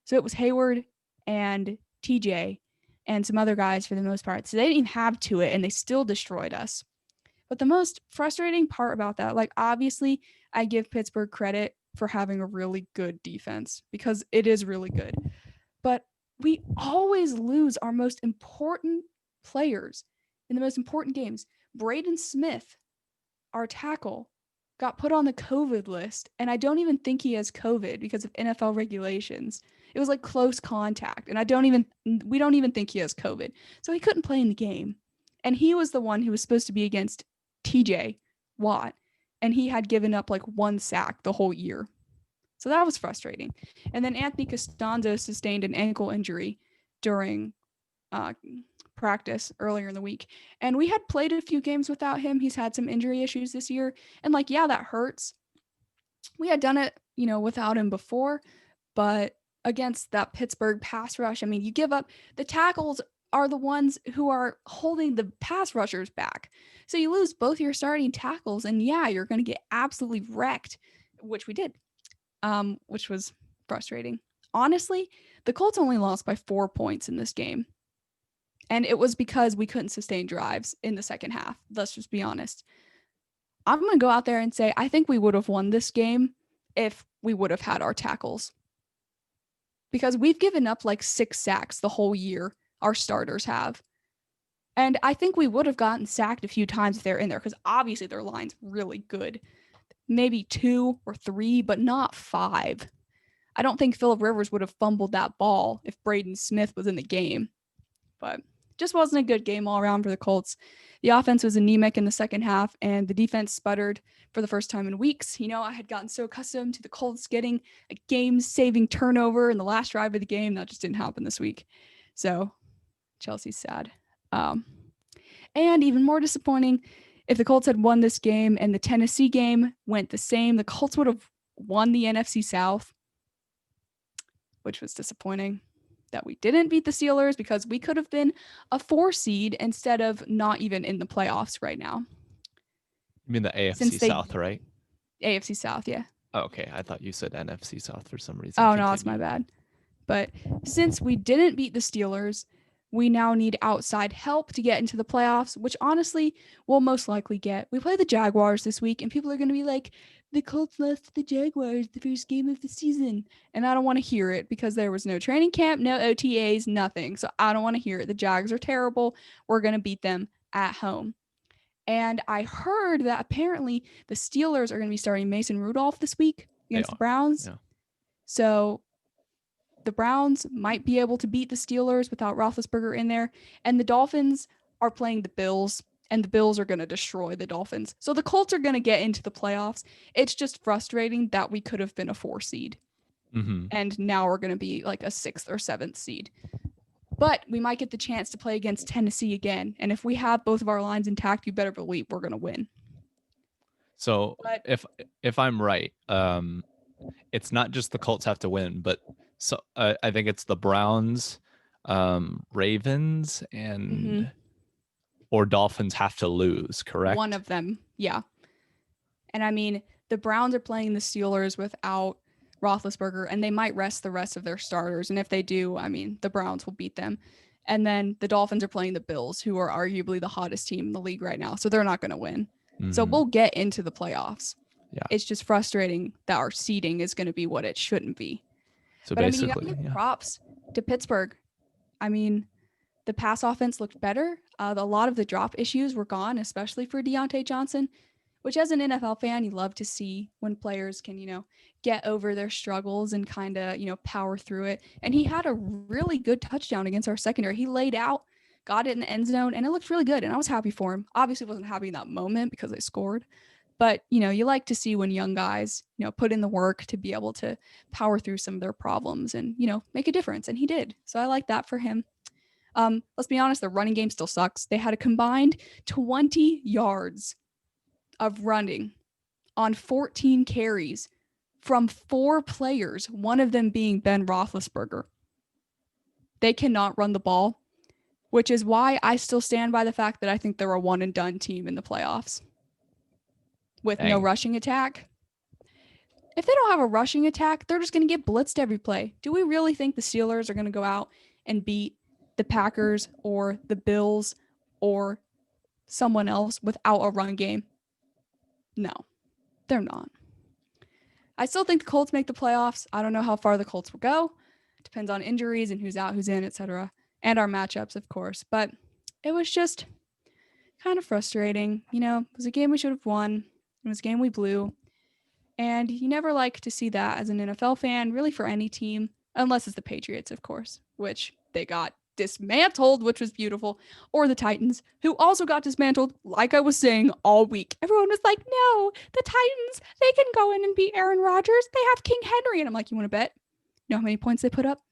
So it was Hayward and TJ and some other guys for the most part. So they didn't even have Tuitt, and they still destroyed us. But the most frustrating part about that, like, obviously, I give Pittsburgh credit for having a really good defense because it is really good. But we always lose our most important players in the most important games. Braden Smith, our tackle, got put on the COVID list, and I don't even think he has COVID because of NFL regulations. It was like close contact, and we don't even think he has COVID. So he couldn't play in the game. And he was the one who was supposed to be against TJ Watt, and he had given up like 1 sack the whole year. So that was frustrating. And then Anthony Costanzo sustained an ankle injury during practice earlier in the week. And we had played a few games without him. He's had some injury issues this year. And like, yeah, that hurts. We had done it, without him before, but against that Pittsburgh pass rush, I mean, you give up the tackles are the ones who are holding the pass rushers back. So you lose both your starting tackles, and yeah, you're going to get absolutely wrecked, which we did, which was frustrating. Honestly, the Colts only lost by 4 points in this game. And it was because we couldn't sustain drives in the second half. Let's just be honest. I'm going to go out there and say I think we would have won this game if we would have had our tackles. Because we've given up like 6 sacks the whole year, our starters have. And I think we would have gotten sacked a few times if they're in there because obviously their line's really good. Maybe 2 or 3, but not 5. I don't think Phillip Rivers would have fumbled that ball if Braden Smith was in the game. But just wasn't a good game all around for the Colts. The offense was anemic in the second half, and the defense sputtered for the first time in weeks. I had gotten so accustomed to the Colts getting a game-saving turnover in the last drive of the game. That just didn't happen this week. So Chelsea's sad. And even more disappointing, if the Colts had won this game and the Tennessee game went the same, the Colts would have won the NFC South, which was disappointing. That we didn't beat the Steelers because we could have been a 4 seed instead of not even in the playoffs right now. You mean the AFC South, right? AFC South, yeah. Okay, I thought you said NFC South for some reason. Oh no, that's my Continue. bad. But since we didn't beat the Steelers, we now need outside help to get into the playoffs, which honestly we'll most likely get. We play the Jaguars this week, and people are going to be like, the Colts lost to the Jaguars the first game of the season. And I don't want to hear it because there was no training camp, no OTAs, nothing. So I don't want to hear it. The Jags are terrible. We're going to beat them at home. And I heard that apparently the Steelers are going to be starting Mason Rudolph this week They against the are. Browns. Yeah. So the Browns might be able to beat the Steelers without Roethlisberger in there. And the Dolphins are playing the Bills, and the Bills are going to destroy the Dolphins. So the Colts are going to get into the playoffs. It's just frustrating that we could have been a 4 seed. Mm-hmm. And now we're going to be like a 6th or 7th seed. But we might get the chance to play against Tennessee again. And if we have both of our lines intact, you better believe we're going to win. So But if I'm right, it's not just the Colts have to win, but so I think it's the Browns, Ravens, and or Dolphins have to lose. Correct? one of them, yeah. And I mean, the Browns are playing the Steelers without Roethlisberger, and they might rest the rest of their starters. And if they do, I mean, the Browns will beat them. And then the Dolphins are playing the Bills, who are arguably the hottest team in the league right now. So they're not going to win. So we'll get into the playoffs. Yeah. It's just frustrating that our seeding is going to be what it shouldn't be. So But I mean, you got basically, to give yeah. props to Pittsburgh. I mean, the pass offense looked better. A lot of the drop issues were gone, especially for Deontay Johnson, which as an NFL fan, you love to see when players can, get over their struggles and kind of, power through it. And he had a really good touchdown against our secondary. He laid out, got it in the end zone, and it looked really good. And I was happy for him. Obviously, wasn't happy in that moment because they scored. But, you like to see when young guys, put in the work to be able to power through some of their problems and, make a difference. And he did. So I like that for him. Let's be honest, the running game still sucks. They had a combined 20 yards of running on 14 carries from 4 players, one of them being Ben Roethlisberger. They cannot run the ball, which is why I still stand by the fact that I think they're a one and done team in the playoffs with no rushing attack. If they don't have a rushing attack, they're just going to get blitzed every play. Do we really think the Steelers are going to go out and beat the Packers or the Bills or someone else without a run game? No, they're not. I still think the Colts make the playoffs. I don't know how far the Colts will go. It depends on injuries and who's out, who's in, etc. And our matchups, of course. But it was just kind of frustrating. It was a game we should have won. It was a game we blew. And you never like to see that as an NFL fan, really for any team, unless it's the Patriots, of course, which they got dismantled, which was beautiful, or the Titans, who also got dismantled, like I was saying all week. Everyone was like, no, the Titans, they can go in and beat Aaron Rodgers. They have King Henry. And I'm like, you want to bet? You know how many points they put up?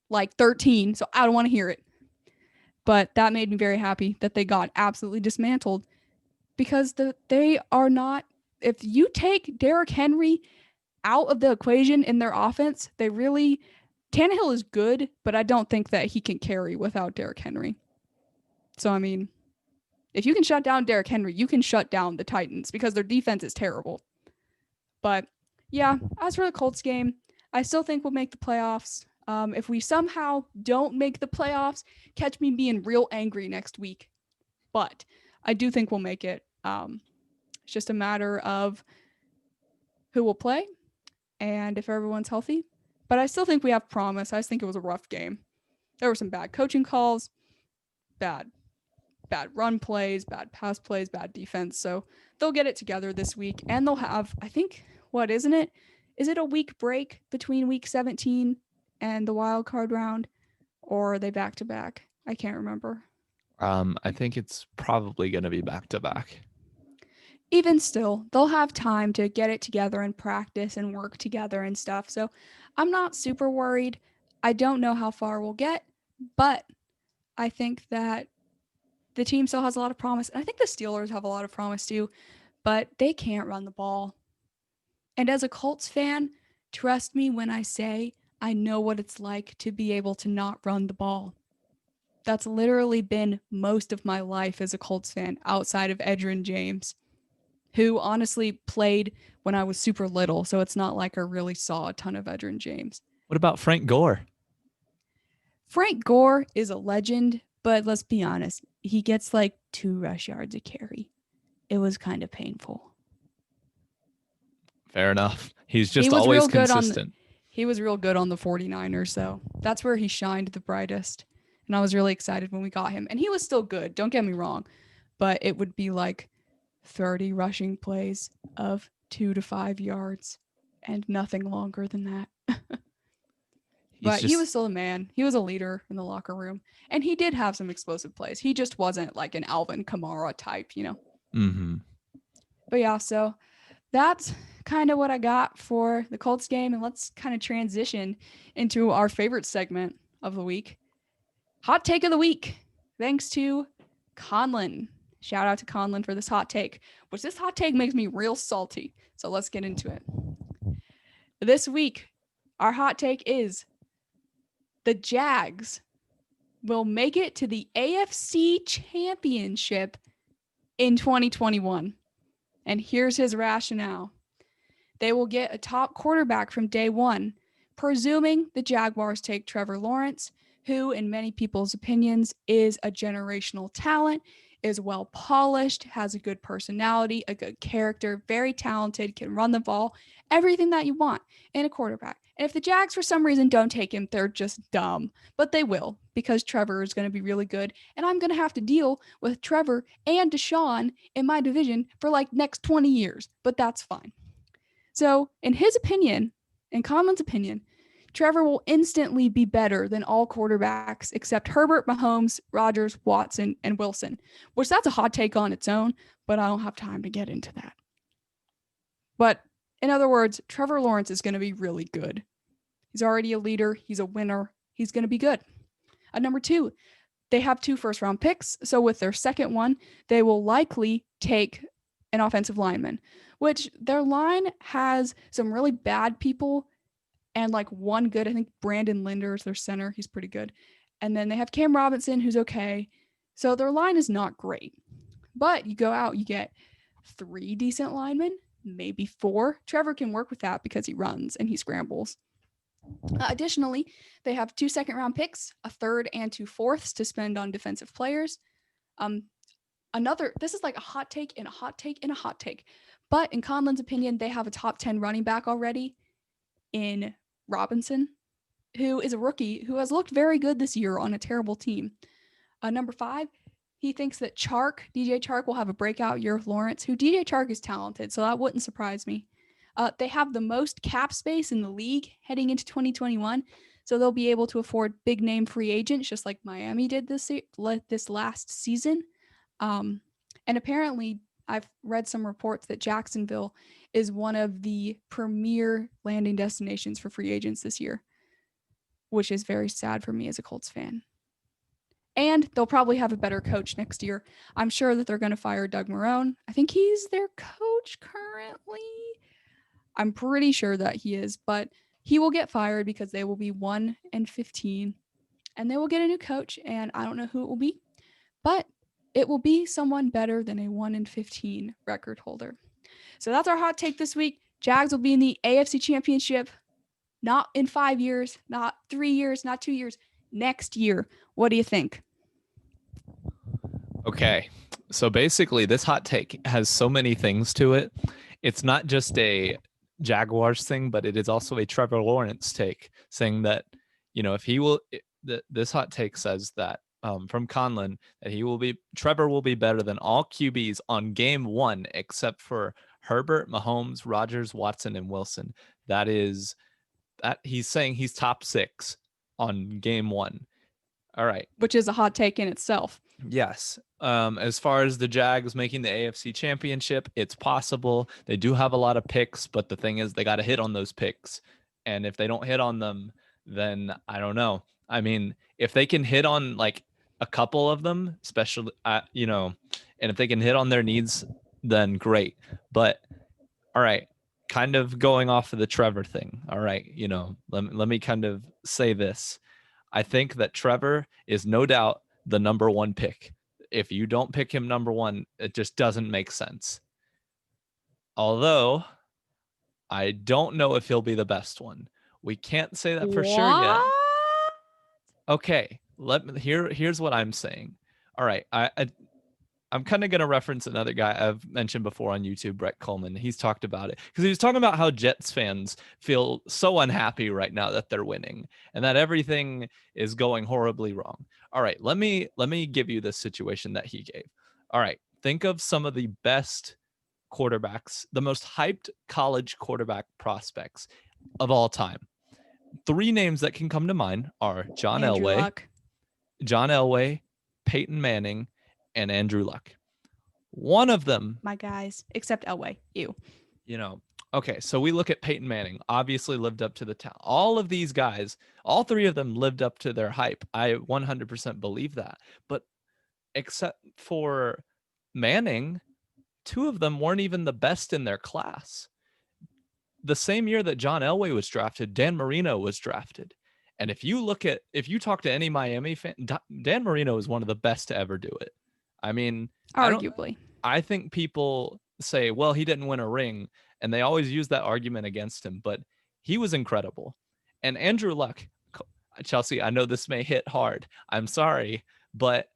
Like 13. So I don't want to hear it. But that made me very happy that they got absolutely dismantled because they are not. If you take Derrick Henry out of the equation in their offense, they really. Tannehill is good, but I don't think that he can carry without Derrick Henry. So, I mean, if you can shut down Derrick Henry, you can shut down the Titans because their defense is terrible. But, yeah, as for the Colts game, I still think we'll make the playoffs. If we somehow don't make the playoffs, catch me being real angry next week. But I do think we'll make it. It's just a matter of who will play and if everyone's healthy. But I still think we have promise. I just think it was a rough game. There were some bad coaching calls, bad run plays, bad pass plays, bad defense. So they'll get it together this week. And they'll have, I think, isn't it? Is it a week break between week 17 and the wild card round? Or are they back to back? I can't remember. I think it's probably going to be back to back. Even still, they'll have time to get it together and practice and work together and stuff. So I'm not super worried. I don't know how far we'll get, but I think that the team still has a lot of promise. And I think the Steelers have a lot of promise too, but they can't run the ball. And as a Colts fan, trust me when I say I know what it's like to be able to not run the ball. That's literally been most of my life as a Colts fan outside of Edgerrin James. who honestly played when I was super little. So it's not like I really saw a ton of Edgerrin James. What about Frank Gore? Frank Gore is a legend, but let's be honest, he gets like 2 rush yards a carry. It was kind of painful. Fair enough. He's He just was always real good on consistent. he was real good on the 49ers, so that's where he shined the brightest. And I was really excited when we got him. And he was still good, don't get me wrong, but it would be like 30 rushing plays of 2 to 5 yards and nothing longer than that. He's But he was just still a man. He was a leader in the locker room. And he did have some explosive plays. He just wasn't like an Alvin Kamara type, you know? mm-hmm. But yeah, so that's kind of what I got for the Colts game. And let's kind of transition into our favorite segment of the week, Hot Take of the Week. Thanks to Conlon. Shout out to Conlon for this hot take, which this hot take makes me real salty. So let's get into it. This week, our hot take is the Jags will make it to the AFC Championship in 2021. And here's his rationale. They will get a top quarterback from day one, presuming the Jaguars take Trevor Lawrence, who, in many people's opinions, is a generational talent, is well polished, has a good personality, a good character, very talented, can run the ball, everything that you want in a quarterback. And if the Jags, for some reason, don't take him, they're just dumb. But they will, because Trevor is going to be really good. And I'm going to have to deal with Trevor and Deshaun in my division for like next 20 years. But that's fine. So, in his opinion, in Conlon's opinion, Trevor will instantly be better than all quarterbacks except Herbert, Mahomes, Rodgers, Watson, and Wilson, which that's a hot take on its own, but I don't have time to get into that. But in other words, Trevor Lawrence is going to be really good. He's already a leader. He's a winner. He's going to be good. At number 2, they have 2 first-round picks. So with their second one, they will likely take an offensive lineman, which their line has some really bad people and like one good. I think Brandon Linder is their center. He's pretty good. And then they have Cam Robinson, who's okay. So their line is not great. But you go out, you get 3 decent linemen, maybe 4. Trevor can work with that because he runs and he scrambles. Additionally, they have 2 second-round picks, a third and 2 fourths to spend on defensive players. This is like a hot take and a hot take and a hot take. But in Conlon's opinion, they have a top 10 running back already in Robinson, who is a rookie who has looked very good this year on a terrible team. Number 5, he thinks that DJ Chark will have a breakout year with Lawrence, who DJ Chark is talented, so that wouldn't surprise me. They have the most cap space in the league heading into 2021, so they'll be able to afford big name free agents, just like Miami did this last season. And apparently, I've read some reports that Jacksonville is one of the premier landing destinations for free agents this year, which is very sad for me as a Colts fan. And they'll probably have a better coach next year. I'm sure that they're going to fire Doug Marrone. I think he's their coach currently. I'm pretty sure that he is, but he will get fired because they will be 1-15 and they will get a new coach. And I don't know who it will be, but it will be someone better than a 1-15 record holder. So that's our hot take this week. Jags will be in the AFC Championship, not in 5 years, not 3 years, not 2 years, next year. What do you think? Okay. So basically, this hot take has so many things to it. It's not just a Jaguars thing, but it is also a Trevor Lawrence take, saying that, if he will, this hot take says that from Conlon that Trevor will be better than all QBs on game 1 except for Herbert, Mahomes, Rodgers, Watson, and Wilson. That he's saying he's top 6 on game 1. All right. Which is a hot take in itself. Yes. As far as the Jags making the AFC Championship, it's possible. They do have a lot of picks, but the thing is they got to hit on those picks. And if they don't hit on them, then I don't know. I mean, if they can hit on like a couple of them, especially, and if they can hit on their needs, then great. But all right, kind of going off of the Trevor thing. All right, let me kind of say this. I think that Trevor is no doubt the number 1 pick. If you don't pick him number 1, it just doesn't make sense. Although I don't know if he'll be the best one. We can't say that for sure yet. What? Okay, here's what I'm saying. All right, I'm kind of going to reference another guy I've mentioned before on YouTube, Brett Coleman. He's talked about it because he was talking about how Jets fans feel so unhappy right now that they're winning and that everything is going horribly wrong. All right, let me give you the situation that he gave. All right, think of some of the best quarterbacks, the most hyped college quarterback prospects of all time. Three names that can come to mind are Andrew Luck. John Elway, Peyton Manning, and Andrew Luck. One of them, My guys, except Elway. You. you know, okay, so we look at Peyton Manning, obviously lived up to the talent. All of these guys, all three of them lived up to their hype. I 100% believe that. But except for Manning, two of them weren't even the best in their class. The same year that John Elway was drafted, Dan Marino was drafted. And if you talk to any Miami fan, Dan Marino is one of the best to ever do it. I mean, I don't Arguably. I think people say, well, he didn't win a ring, and they always use that argument against him, but he was incredible. And Andrew Luck, Chelsea, I know this may hit hard. I'm sorry, but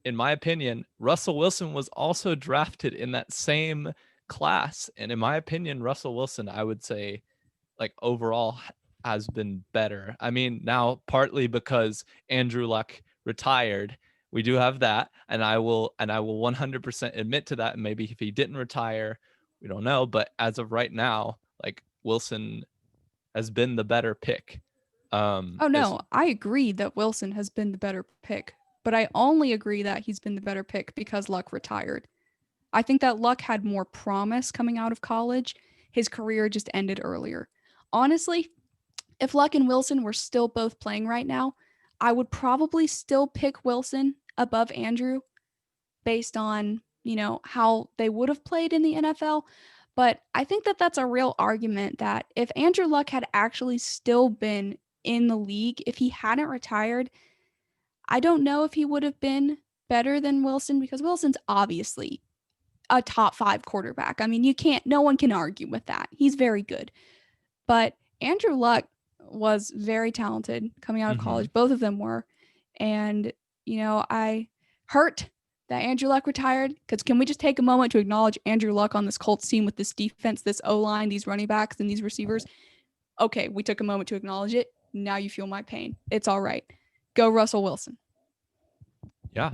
in my opinion, Russell Wilson was also drafted in that same class. And in my opinion, Russell Wilson, I would say, like overall has been better. I mean, now partly because Andrew Luck retired, we do have that, and I will 100% admit to that. And maybe if he didn't retire, we don't know. But as of right now, like Wilson has been the better pick. Oh As no, I agree that Wilson has been the better pick, but I only agree that he's been the better pick because Luck retired. I think that Luck had more promise coming out of college. His career just ended earlier. Honestly, if Luck and Wilson were still both playing right now, I would probably still pick Wilson above Andrew based on, how they would have played in the NFL. But I think that that's a real argument that if Andrew Luck had actually still been in the league, if he hadn't retired, I don't know if he would have been better than Wilson because Wilson's obviously a top 5 quarterback. I mean, no one can argue with that. He's very good. But Andrew Luck was very talented coming out of mm-hmm. college. Both of them were. And, I hurt that Andrew Luck retired because can we just take a moment to acknowledge Andrew Luck on this Colts team with this defense, this O-line, these running backs, and these receivers? Okay, we took a moment to acknowledge it. Now you feel my pain. It's all right. Go Russell Wilson. Yeah.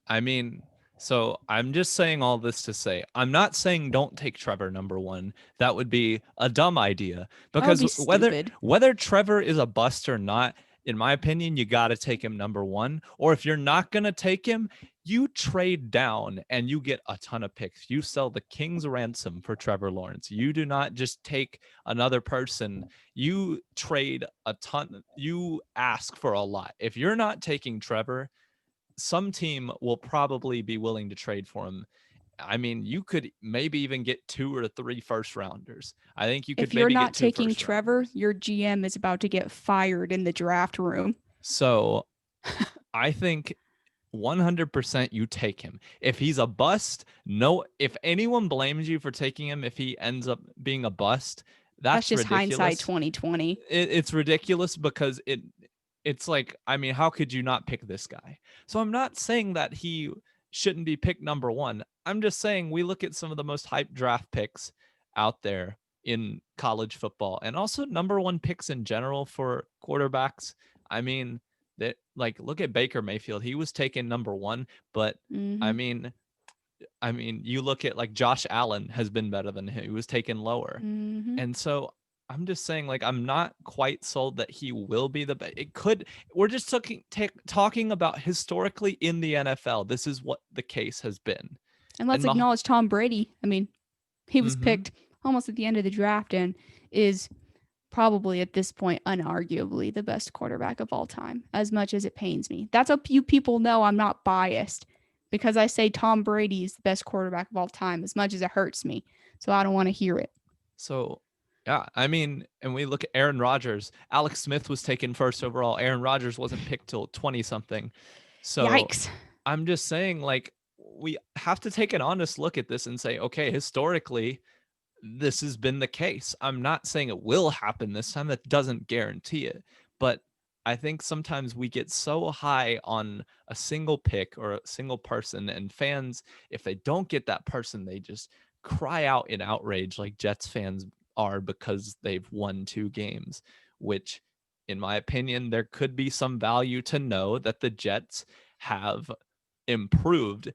I mean, so I'm just saying all this to say, I'm not saying don't take Trevor number one. That would be a dumb idea That would be because stupid. whether Trevor is a bust or not, in my opinion, you got to take him number one. Or if you're not going to take him, you trade down and you get a ton of picks. You sell the king's ransom for Trevor Lawrence. You do not just take another person. You trade a ton. You ask for a lot. If you're not taking Trevor, some team will probably be willing to trade for him. I mean, you could maybe even get 2 or 3 first rounders. I think you could If you're maybe not get 2 taking first Trevor, rounders. your GM is about to get fired in the draft room. So I think 100% you take him. If he's a bust, if anyone blames you for taking him, if he ends up being a bust, That's that's just hindsight ridiculous. 2020. It's ridiculous because it's like, I mean, how could you not pick this guy? So I'm not saying that he shouldn't be picked number one. I'm just saying we look at some of the most hyped draft picks out there in college football and also number one picks in general for quarterbacks. I mean, that like look at Baker Mayfield. He was taken number one, but I Mm-hmm. mean, you look at like Josh Allen has been better than him. He was taken lower. Mm-hmm. And so I'm just saying, like, I'm not quite sold that he will be the best. It could. We're just talking about historically in the NFL. This is what the case has been. And let's And acknowledge Tom Brady. I mean, he was mm-hmm. picked almost at the end of the draft and is probably at this point unarguably the best quarterback of all time, as much as it pains me. That's how you people know I'm not biased because I say Tom Brady is the best quarterback of all time, as much as it hurts me. So I don't want to hear it. So, yeah, I mean, and we look at Aaron Rodgers. Alex Smith was taken first overall. Aaron Rodgers wasn't picked till 20 something. So Yikes. I'm just saying, like, we have to take an honest look at this and say, okay, historically, this has been the case. I'm not saying it will happen this time. That doesn't guarantee it. But I think sometimes we get so high on a single pick or a single person, and fans, if they don't get that person, they just cry out in outrage like Jets fans are because they've won 2 games, which, in my opinion, there could be some value to know that the Jets have improved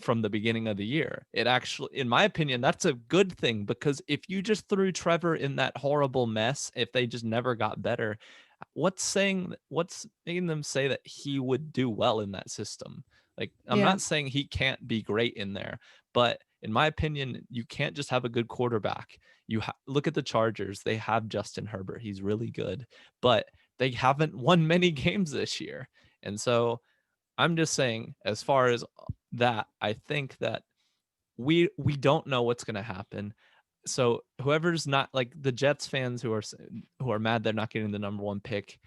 from the beginning of the year. It actually, in my opinion, that's a good thing, because if you just threw Trevor in that horrible mess, if they just never got better, what's making them say that he would do well in that system? Like, I'm Yeah. not saying he can't be great in there, but in my opinion, you can't just have a good quarterback. Look at the Chargers. They have Justin Herbert. He's really good, but they haven't won many games this year. And so I'm just saying, as far as that, I think that we don't know what's going to happen. So whoever's not, like the Jets fans who are mad they're not getting the number 1 pick,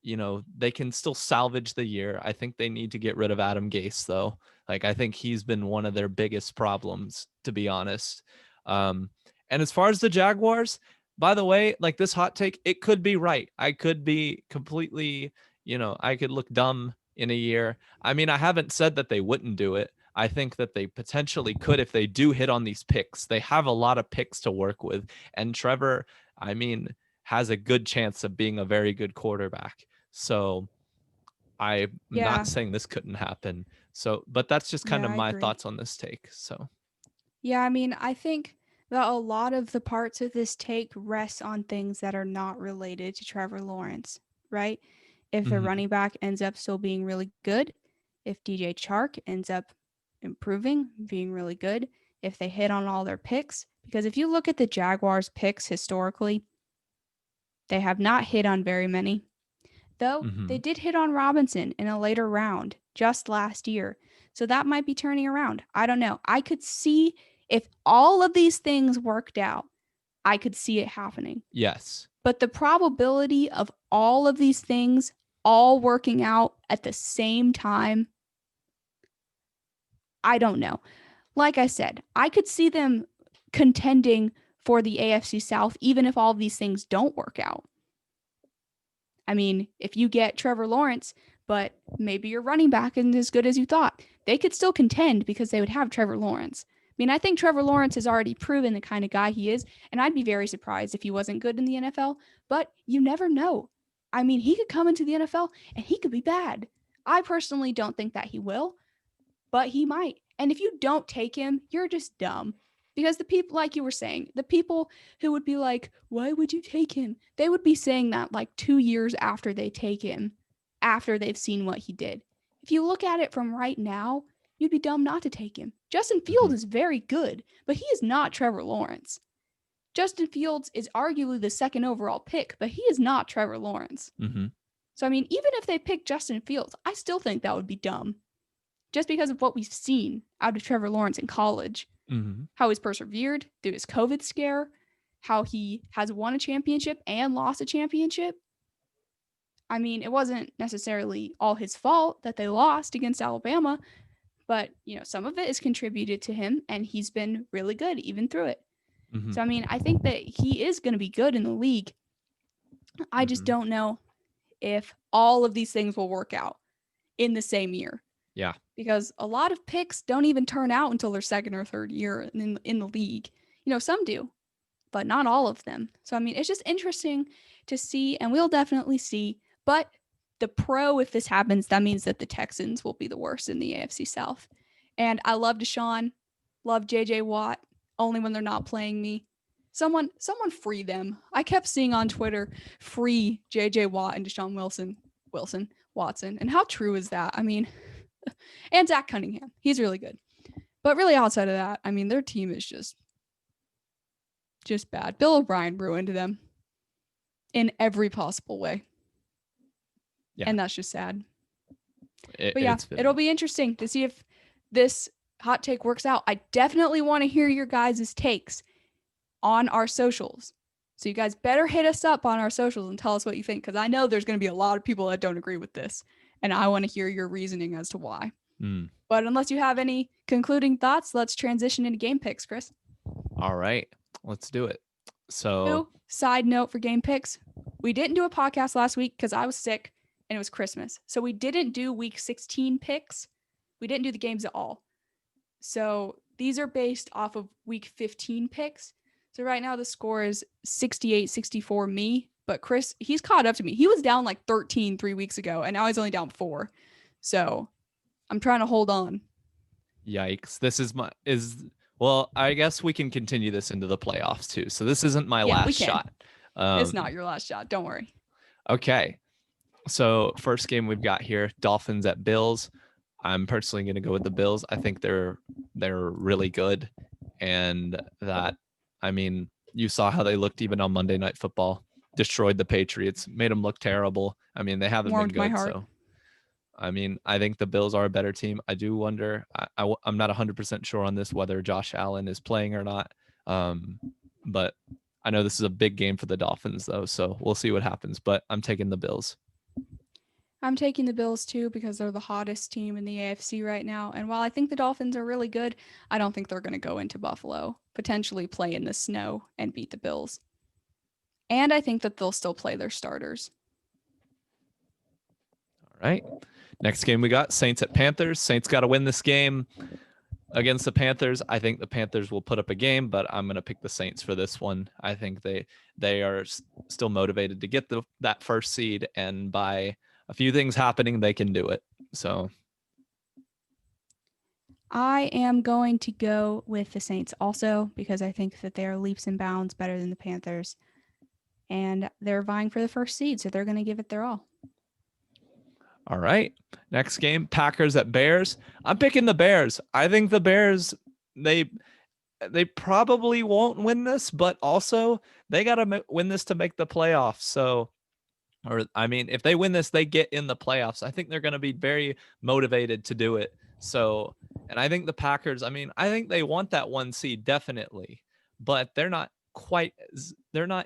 they can still salvage the year. I think they need to get rid of Adam Gase, though. Like, I think he's been one of their biggest problems, to be honest. And as far as the Jaguars, by the way, like, this hot take, it could be right. I could be completely, I could look dumb in a year. I mean, I haven't said that they wouldn't do it. I think that they potentially could if they do hit on these picks. They have a lot of picks to work with. And Trevor, I mean, has a good chance of being a very good quarterback. So I'm Yeah. not saying this couldn't happen. So, but that's just kind Yeah, of I my agree. thoughts on this take. So, Yeah, I mean, I think that a lot of the parts of this take rests on things that are not related to Trevor Lawrence, right? If the mhm, running back ends up still being really good, if DJ Chark ends up improving, being really good, if they hit on all their picks, because if you look at the Jaguars' picks historically, they have not hit on very many. Though they mhm, did hit on Robinson in a later round just last year. So that might be turning around. I don't know. I could see if all of these things worked out, I could see it happening. yes, But the probability of all of these things all working out at the same time, I don't know. Like I said, I could see them contending for the AFC South even if all of these things don't work out. I mean, if you get Trevor Lawrence, but maybe your running back isn't as good as you thought, they could still contend because they would have Trevor Lawrence. I mean, I think Trevor Lawrence has already proven the kind of guy he is, and I'd be very surprised if he wasn't good in the NFL, but you never know. I mean, he could come into the NFL and he could be bad. I personally don't think that he will, but he might. And if you don't take him, you're just dumb. Because the people, like you were saying, the people who would be like, why would you take him? They would be saying that like 2 years after they take him, after they've seen what he did. If you look at it from right now, you'd be dumb not to take him. Justin Fields mhm, is very good, but he is not Trevor Lawrence. Justin Fields is arguably the second overall pick, but he is not Trevor Lawrence. mhm, So, I mean, even if they pick Justin Fields, I still think that would be dumb just because of what we've seen out of Trevor Lawrence in college, mhm, how he's persevered through his COVID scare, how he has won a championship and lost a championship. I mean, it wasn't necessarily all his fault that they lost against Alabama, but some of it is contributed to him, and he's been really good even through it. mhm, So I mean, I think that he is going to be good in the league. I just mhm. don't know if all of these things will work out in the same year, Yeah. because a lot of picks don't even turn out until their second or third year in the league. Some do, but not all of them. So I mean, it's just interesting to see, and we'll definitely see. But the pro, if this happens, that means that the Texans will be the worst in the AFC South. And I love Deshaun, love JJ Watt, only when they're not playing me. Someone free them. I kept seeing on Twitter, free JJ Watt and Deshaun Watson. And how true is that? I mean, and Zach Cunningham. He's really good. But really outside of that, I mean, their team is just bad. Bill O'Brien ruined them in every possible way. Yeah. And that's just sad. But yeah, It's it'll been, be interesting to see if this hot take works out. I definitely want to hear your guys' takes on our socials. So you guys better hit us up on our socials and tell us what you think, because I know there's going to be a lot of people that don't agree with this. And I want to hear your reasoning as to why. mm. But unless you have any concluding thoughts, let's transition into game picks, Chris. All right. let's do it. So, Side note for game picks, we didn't do a podcast last week because I was sick and it was Christmas. So we didn't do week 16 picks. We didn't do the games at all. So these are based off of week 15 picks. So right now the score is 68-64 me, but Chris, he's caught up to me. He was down like 13 3 weeks ago, and now he's only down 4. So I'm trying to hold on. yikes. This is well, I guess we can continue this into the playoffs too. So this isn't my Yeah, we last can. shot. It's not your last shot. Don't worry. Okay. So first game we've got here, Dolphins at Bills. I'm personally going to go with the Bills. I think they're really good, and that, I mean, you saw how they looked even on Monday Night Football. Destroyed the Patriots, made them look terrible. I mean, they haven't Warmed been my good. heart. So, I mean, I think the Bills are a better team. I do wonder. I'm not 100% sure on this whether Josh Allen is playing or not. But I know this is a big game for the Dolphins though, so we'll see what happens. But I'm taking the Bills. I'm taking the Bills too because they're the hottest team in the AFC right now. And while I think the Dolphins are really good, I don't think they're going to go into Buffalo, potentially play in the snow and beat the Bills. And I think that they'll still play their starters. All right. Next game we got Saints at Panthers. Saints got to win this game against the Panthers. I think the Panthers will put up a game, but I'm going to pick the Saints for this one. I think they are still motivated to get that first seed, and by a few things happening, they can do it. So I am going to go with the Saints also because I think that they are leaps and bounds better than the Panthers. And they're vying for the first seed, so they're going to give it their all. All right. Next game, Packers at Bears. I'm picking the Bears. I think the Bears, they probably won't win this, but also they got to win this to make the playoffs. So, or I mean, if they win this, they get in the playoffs. I think they're going to be very motivated to do it. So, and I think the Packers, I mean, I think they want that 1 seed definitely, but they're not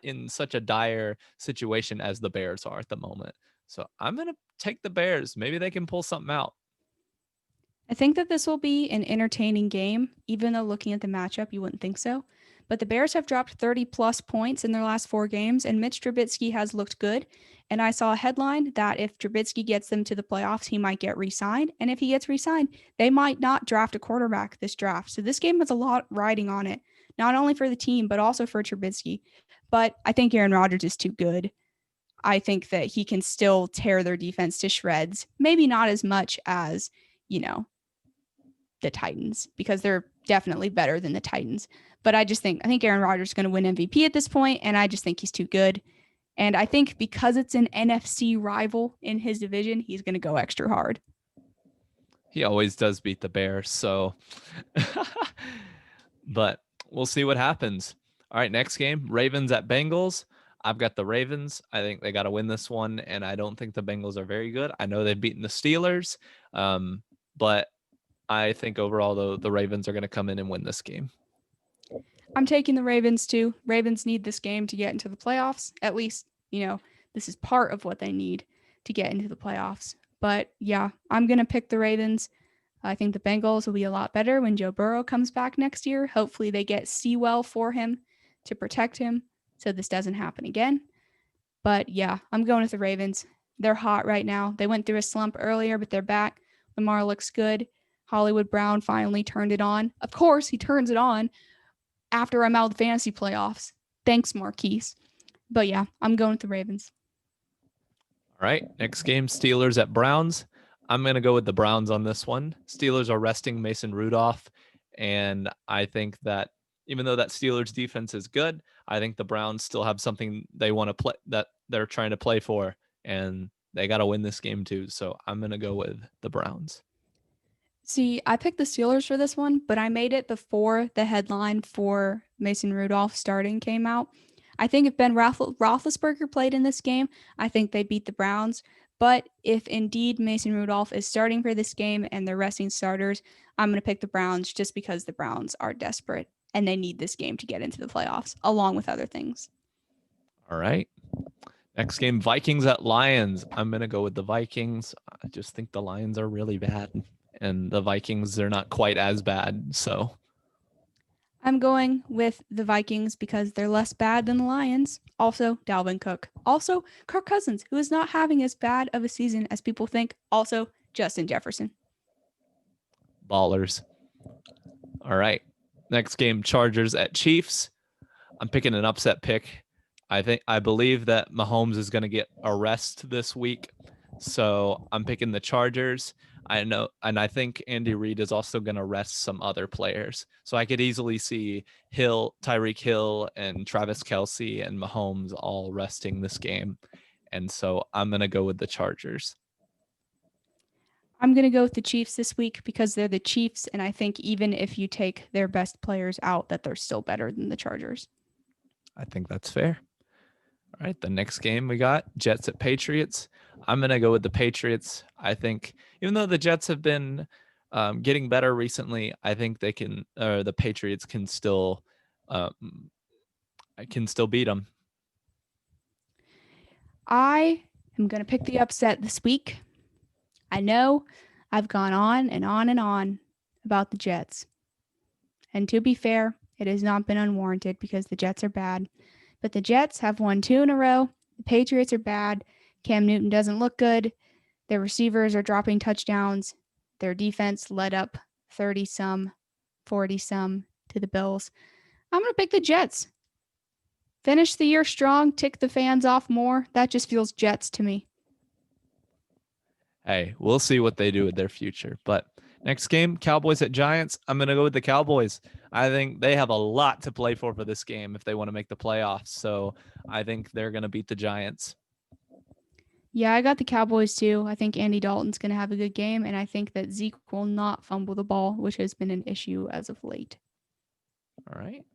in such a dire situation as the Bears are at the moment. So I'm going to take the Bears. Maybe they can pull something out. I think that this will be an entertaining game, even though looking at the matchup, you wouldn't think so. But the Bears have dropped 30 plus points in their last 4 games, and Mitch Trubisky has looked good. And I saw a headline that if Trubisky gets them to the playoffs, he might get re-signed. And if he gets re-signed, they might not draft a quarterback this draft. So this game has a lot riding on it, not only for the team, but also for Trubisky. But I think Aaron Rodgers is too good. I think that he can still tear their defense to shreds. Maybe not as much as, the Titans, because they're definitely better than the Titans. But I think Aaron Rodgers is going to win MVP at this point, and I just think he's too good. And I think because it's an NFC rival in his division, he's going to go extra hard. He always does beat the Bears, so but we'll see what happens. All right, next game, Ravens at Bengals. I've got the Ravens. I think they got to win this one, and I don't think the Bengals are very good. I know they've beaten the Steelers, but I think overall, though, the Ravens are going to come in and win this game. I'm taking the Ravens too. Ravens need this game to get into the playoffs. At least, this is part of what they need to get into the playoffs. But yeah, I'm going to pick the Ravens. I think the Bengals will be a lot better when Joe Burrow comes back next year. Hopefully they get Sewell for him to protect him so this doesn't happen again. But yeah, I'm going with the Ravens. They're hot right now. They went through a slump earlier, but they're back. Lamar looks good. Hollywood Brown finally turned it on. Of course, he turns it on after I'm out of the fantasy playoffs. Thanks, Marquise. But yeah, I'm going with the Ravens. All right, next game, Steelers at Browns. I'm going to go with the Browns on this one. Steelers are resting Mason Rudolph, and I think that even though that Steelers defense is good, I think the Browns still have something they want to play, that they're trying to play for, and they got to win this game too. So I'm going to go with the Browns. See, I picked the Steelers for this one, but I made it before the headline for Mason Rudolph starting came out. I think if Ben Roethlisberger played in this game, I think they beat the Browns. But if indeed Mason Rudolph is starting for this game and they're resting starters, I'm going to pick the Browns just because the Browns are desperate and they need this game to get into the playoffs, along with other things. All right. Next game, Vikings at Lions. I'm going to go with the Vikings. I just think the Lions are really bad, and the Vikings, they're not quite as bad. So I'm going with the Vikings because they're less bad than the Lions. Also, Dalvin Cook. Also, Kirk Cousins, who is not having as bad of a season as people think. Also, Justin Jefferson. Ballers. All right. Next game, Chargers at Chiefs. I'm picking an upset pick. I believe that Mahomes is going to get a rest this week. So I'm picking the Chargers. I know, and I think Andy Reid is also going to rest some other players. So I could easily see Tyreek Hill, and Travis Kelce and Mahomes all resting this game. And so I'm going to go with the Chargers. I'm going to go with the Chiefs this week because they're the Chiefs, and I think even if you take their best players out, that they're still better than the Chargers. I think that's fair. All right, the next game we got Jets at Patriots. I'm going to go with the Patriots. I think even though the Jets have been getting better recently, I think the Patriots can still beat them. I am going to pick the upset this week. I know I've gone on and on and on about the Jets. And to be fair, it has not been unwarranted because the Jets are bad. But the Jets have won 2 in a row. The Patriots are bad. Cam Newton doesn't look good. Their receivers are dropping touchdowns. Their defense led up 30 some, 40 some to the Bills. I'm going to pick the Jets. Finish the year strong, tick the fans off more. That just feels Jets to me. Hey, we'll see what they do with their future. But next game, Cowboys at Giants. I'm going to go with the Cowboys. I think they have a lot to play for this game if they want to make the playoffs. So I think they're going to beat the Giants. Yeah, I got the Cowboys too. I think Andy Dalton's going to have a good game, and I think that Zeke will not fumble the ball, which has been an issue as of late. All right.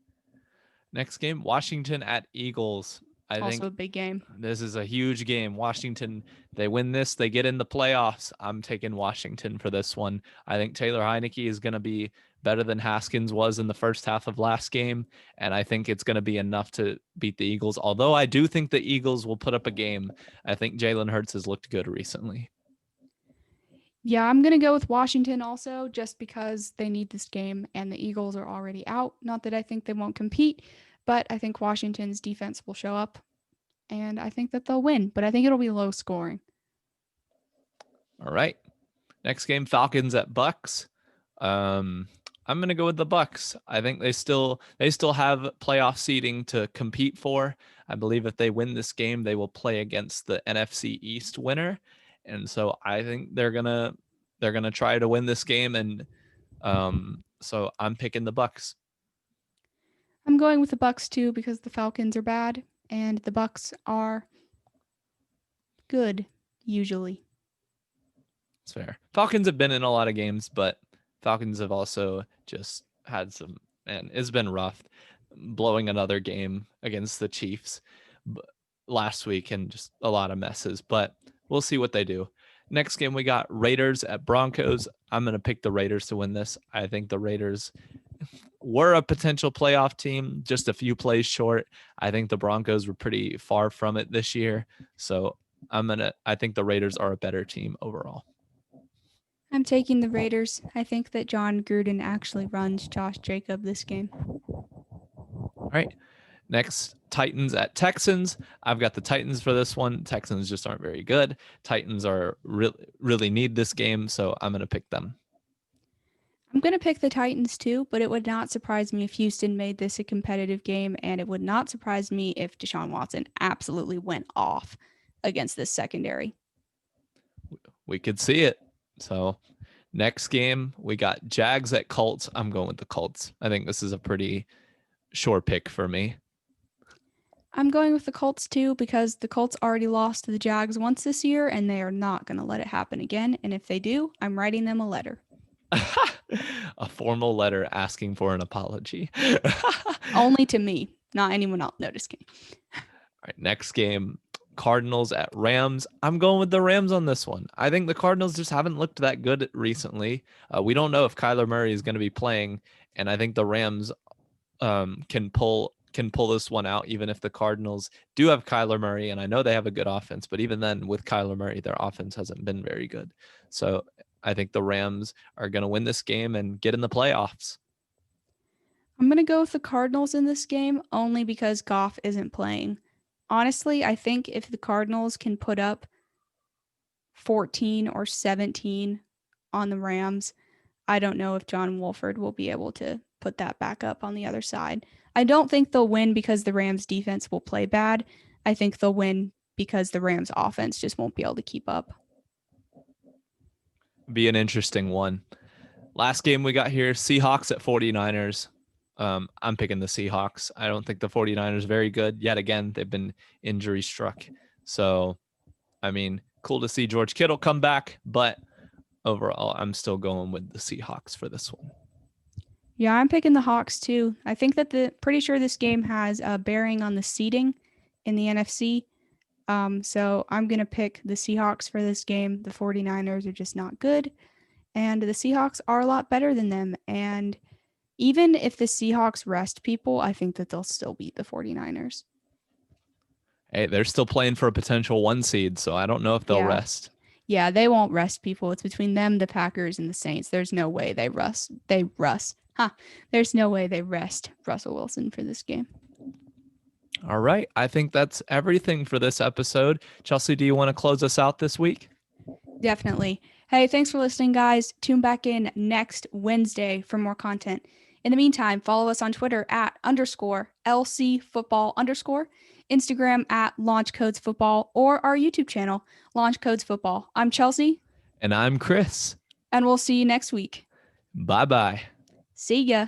Next game, Washington at Eagles. I Also think a big game. This is a huge game. Washington, they win this, they get in the playoffs. I'm taking Washington for this one. I think Taylor Heineke is going to be better than Haskins was in the first half of last game, and I think it's going to be enough to beat the Eagles. Although I do think the Eagles will put up a game. I think Jalen Hurts has looked good recently. Yeah, I'm going to go with Washington also just because they need this game and the Eagles are already out. Not that I think they won't compete, but I think Washington's defense will show up and I think that they'll win, but I think it'll be low scoring. All right. Next game, Falcons at Bucks. I'm gonna go with the Bucks. I think they still have playoff seeding to compete for. I believe if they win this game, they will play against the NFC East winner, and so I think they're gonna try to win this game, and so I'm picking the Bucks. I'm going with the Bucks too because the Falcons are bad and the Bucks are good usually. It's fair. Falcons have been in a lot of games, but Falcons have also just had some, and it's been rough blowing another game against the Chiefs last week and just a lot of messes, but we'll see what they do. Next game, we got Raiders at Broncos. I'm going to pick the Raiders to win this. I think the Raiders were a potential playoff team, just a few plays short. I think the Broncos were pretty far from it this year. So I think the Raiders are a better team overall. I'm taking the Raiders. I think that John Gruden actually runs Josh Jacob this game. All right. Next, Titans at Texans. I've got the Titans for this one. Texans just aren't very good. Titans are really need this game, so I'm going to pick them. I'm going to pick the Titans too, but it would not surprise me if Houston made this a competitive game, and it would not surprise me if Deshaun Watson absolutely went off against this secondary. We could see it. So next game, we got Jags at Colts. I'm going with the Colts. I think this is a pretty sure pick for me. I'm going with the Colts too because the Colts already lost to the Jags once this year, and they are not going to let it happen again. And if they do, I'm writing them a letter. A formal letter asking for an apology. Only to me, not anyone else. No, just kidding. All right, next game, Cardinals at Rams. I'm going with the Rams on this one. I think the Cardinals just haven't looked that good recently. We don't know if Kyler Murray is going to be playing, and I think the Rams can pull this one out, even if the Cardinals do have Kyler Murray, and I know they have a good offense, but even then with Kyler Murray, their offense hasn't been very good. So I think the Rams are going to win this game and get in the playoffs. I'm going to go with the Cardinals in this game only because Goff isn't playing. Honestly, I think if the Cardinals can put up 14 or 17 on the Rams, I don't know if John Wolford will be able to put that back up on the other side. I don't think they'll win because the Rams defense will play bad. I think they'll win because the Rams offense just won't be able to keep up. Be an interesting one. Last game we got here, Seahawks at 49ers. I'm picking the Seahawks. I don't think the 49ers very good. Yet again, they've been injury struck. So, I mean, cool to see George Kittle come back, but overall, I'm still going with the Seahawks for this one. Yeah, I'm picking the Hawks too. I think that pretty sure this game has a bearing on the seeding in the NFC. So I'm going to pick the Seahawks for this game. The 49ers are just not good, and the Seahawks are a lot better than them. And even if the Seahawks rest people, I think that they'll still beat the 49ers. Hey, they're still playing for a potential 1 seed, so I don't know if they'll rest. Yeah, they won't rest people. It's between them, the Packers, and the Saints. There's no way they rest. There's no way they rest Russell Wilson for this game. All right. I think that's everything for this episode. Chelsea, do you want to close us out this week? Definitely. Hey, thanks for listening, guys. Tune back in next Wednesday for more content. In the meantime, follow us on Twitter @_LC_football_, Instagram @LaunchCodesFootball, or our YouTube channel, Launch Codes Football. I'm Chelsea. And I'm Chris. And we'll see you next week. Bye-bye. See ya.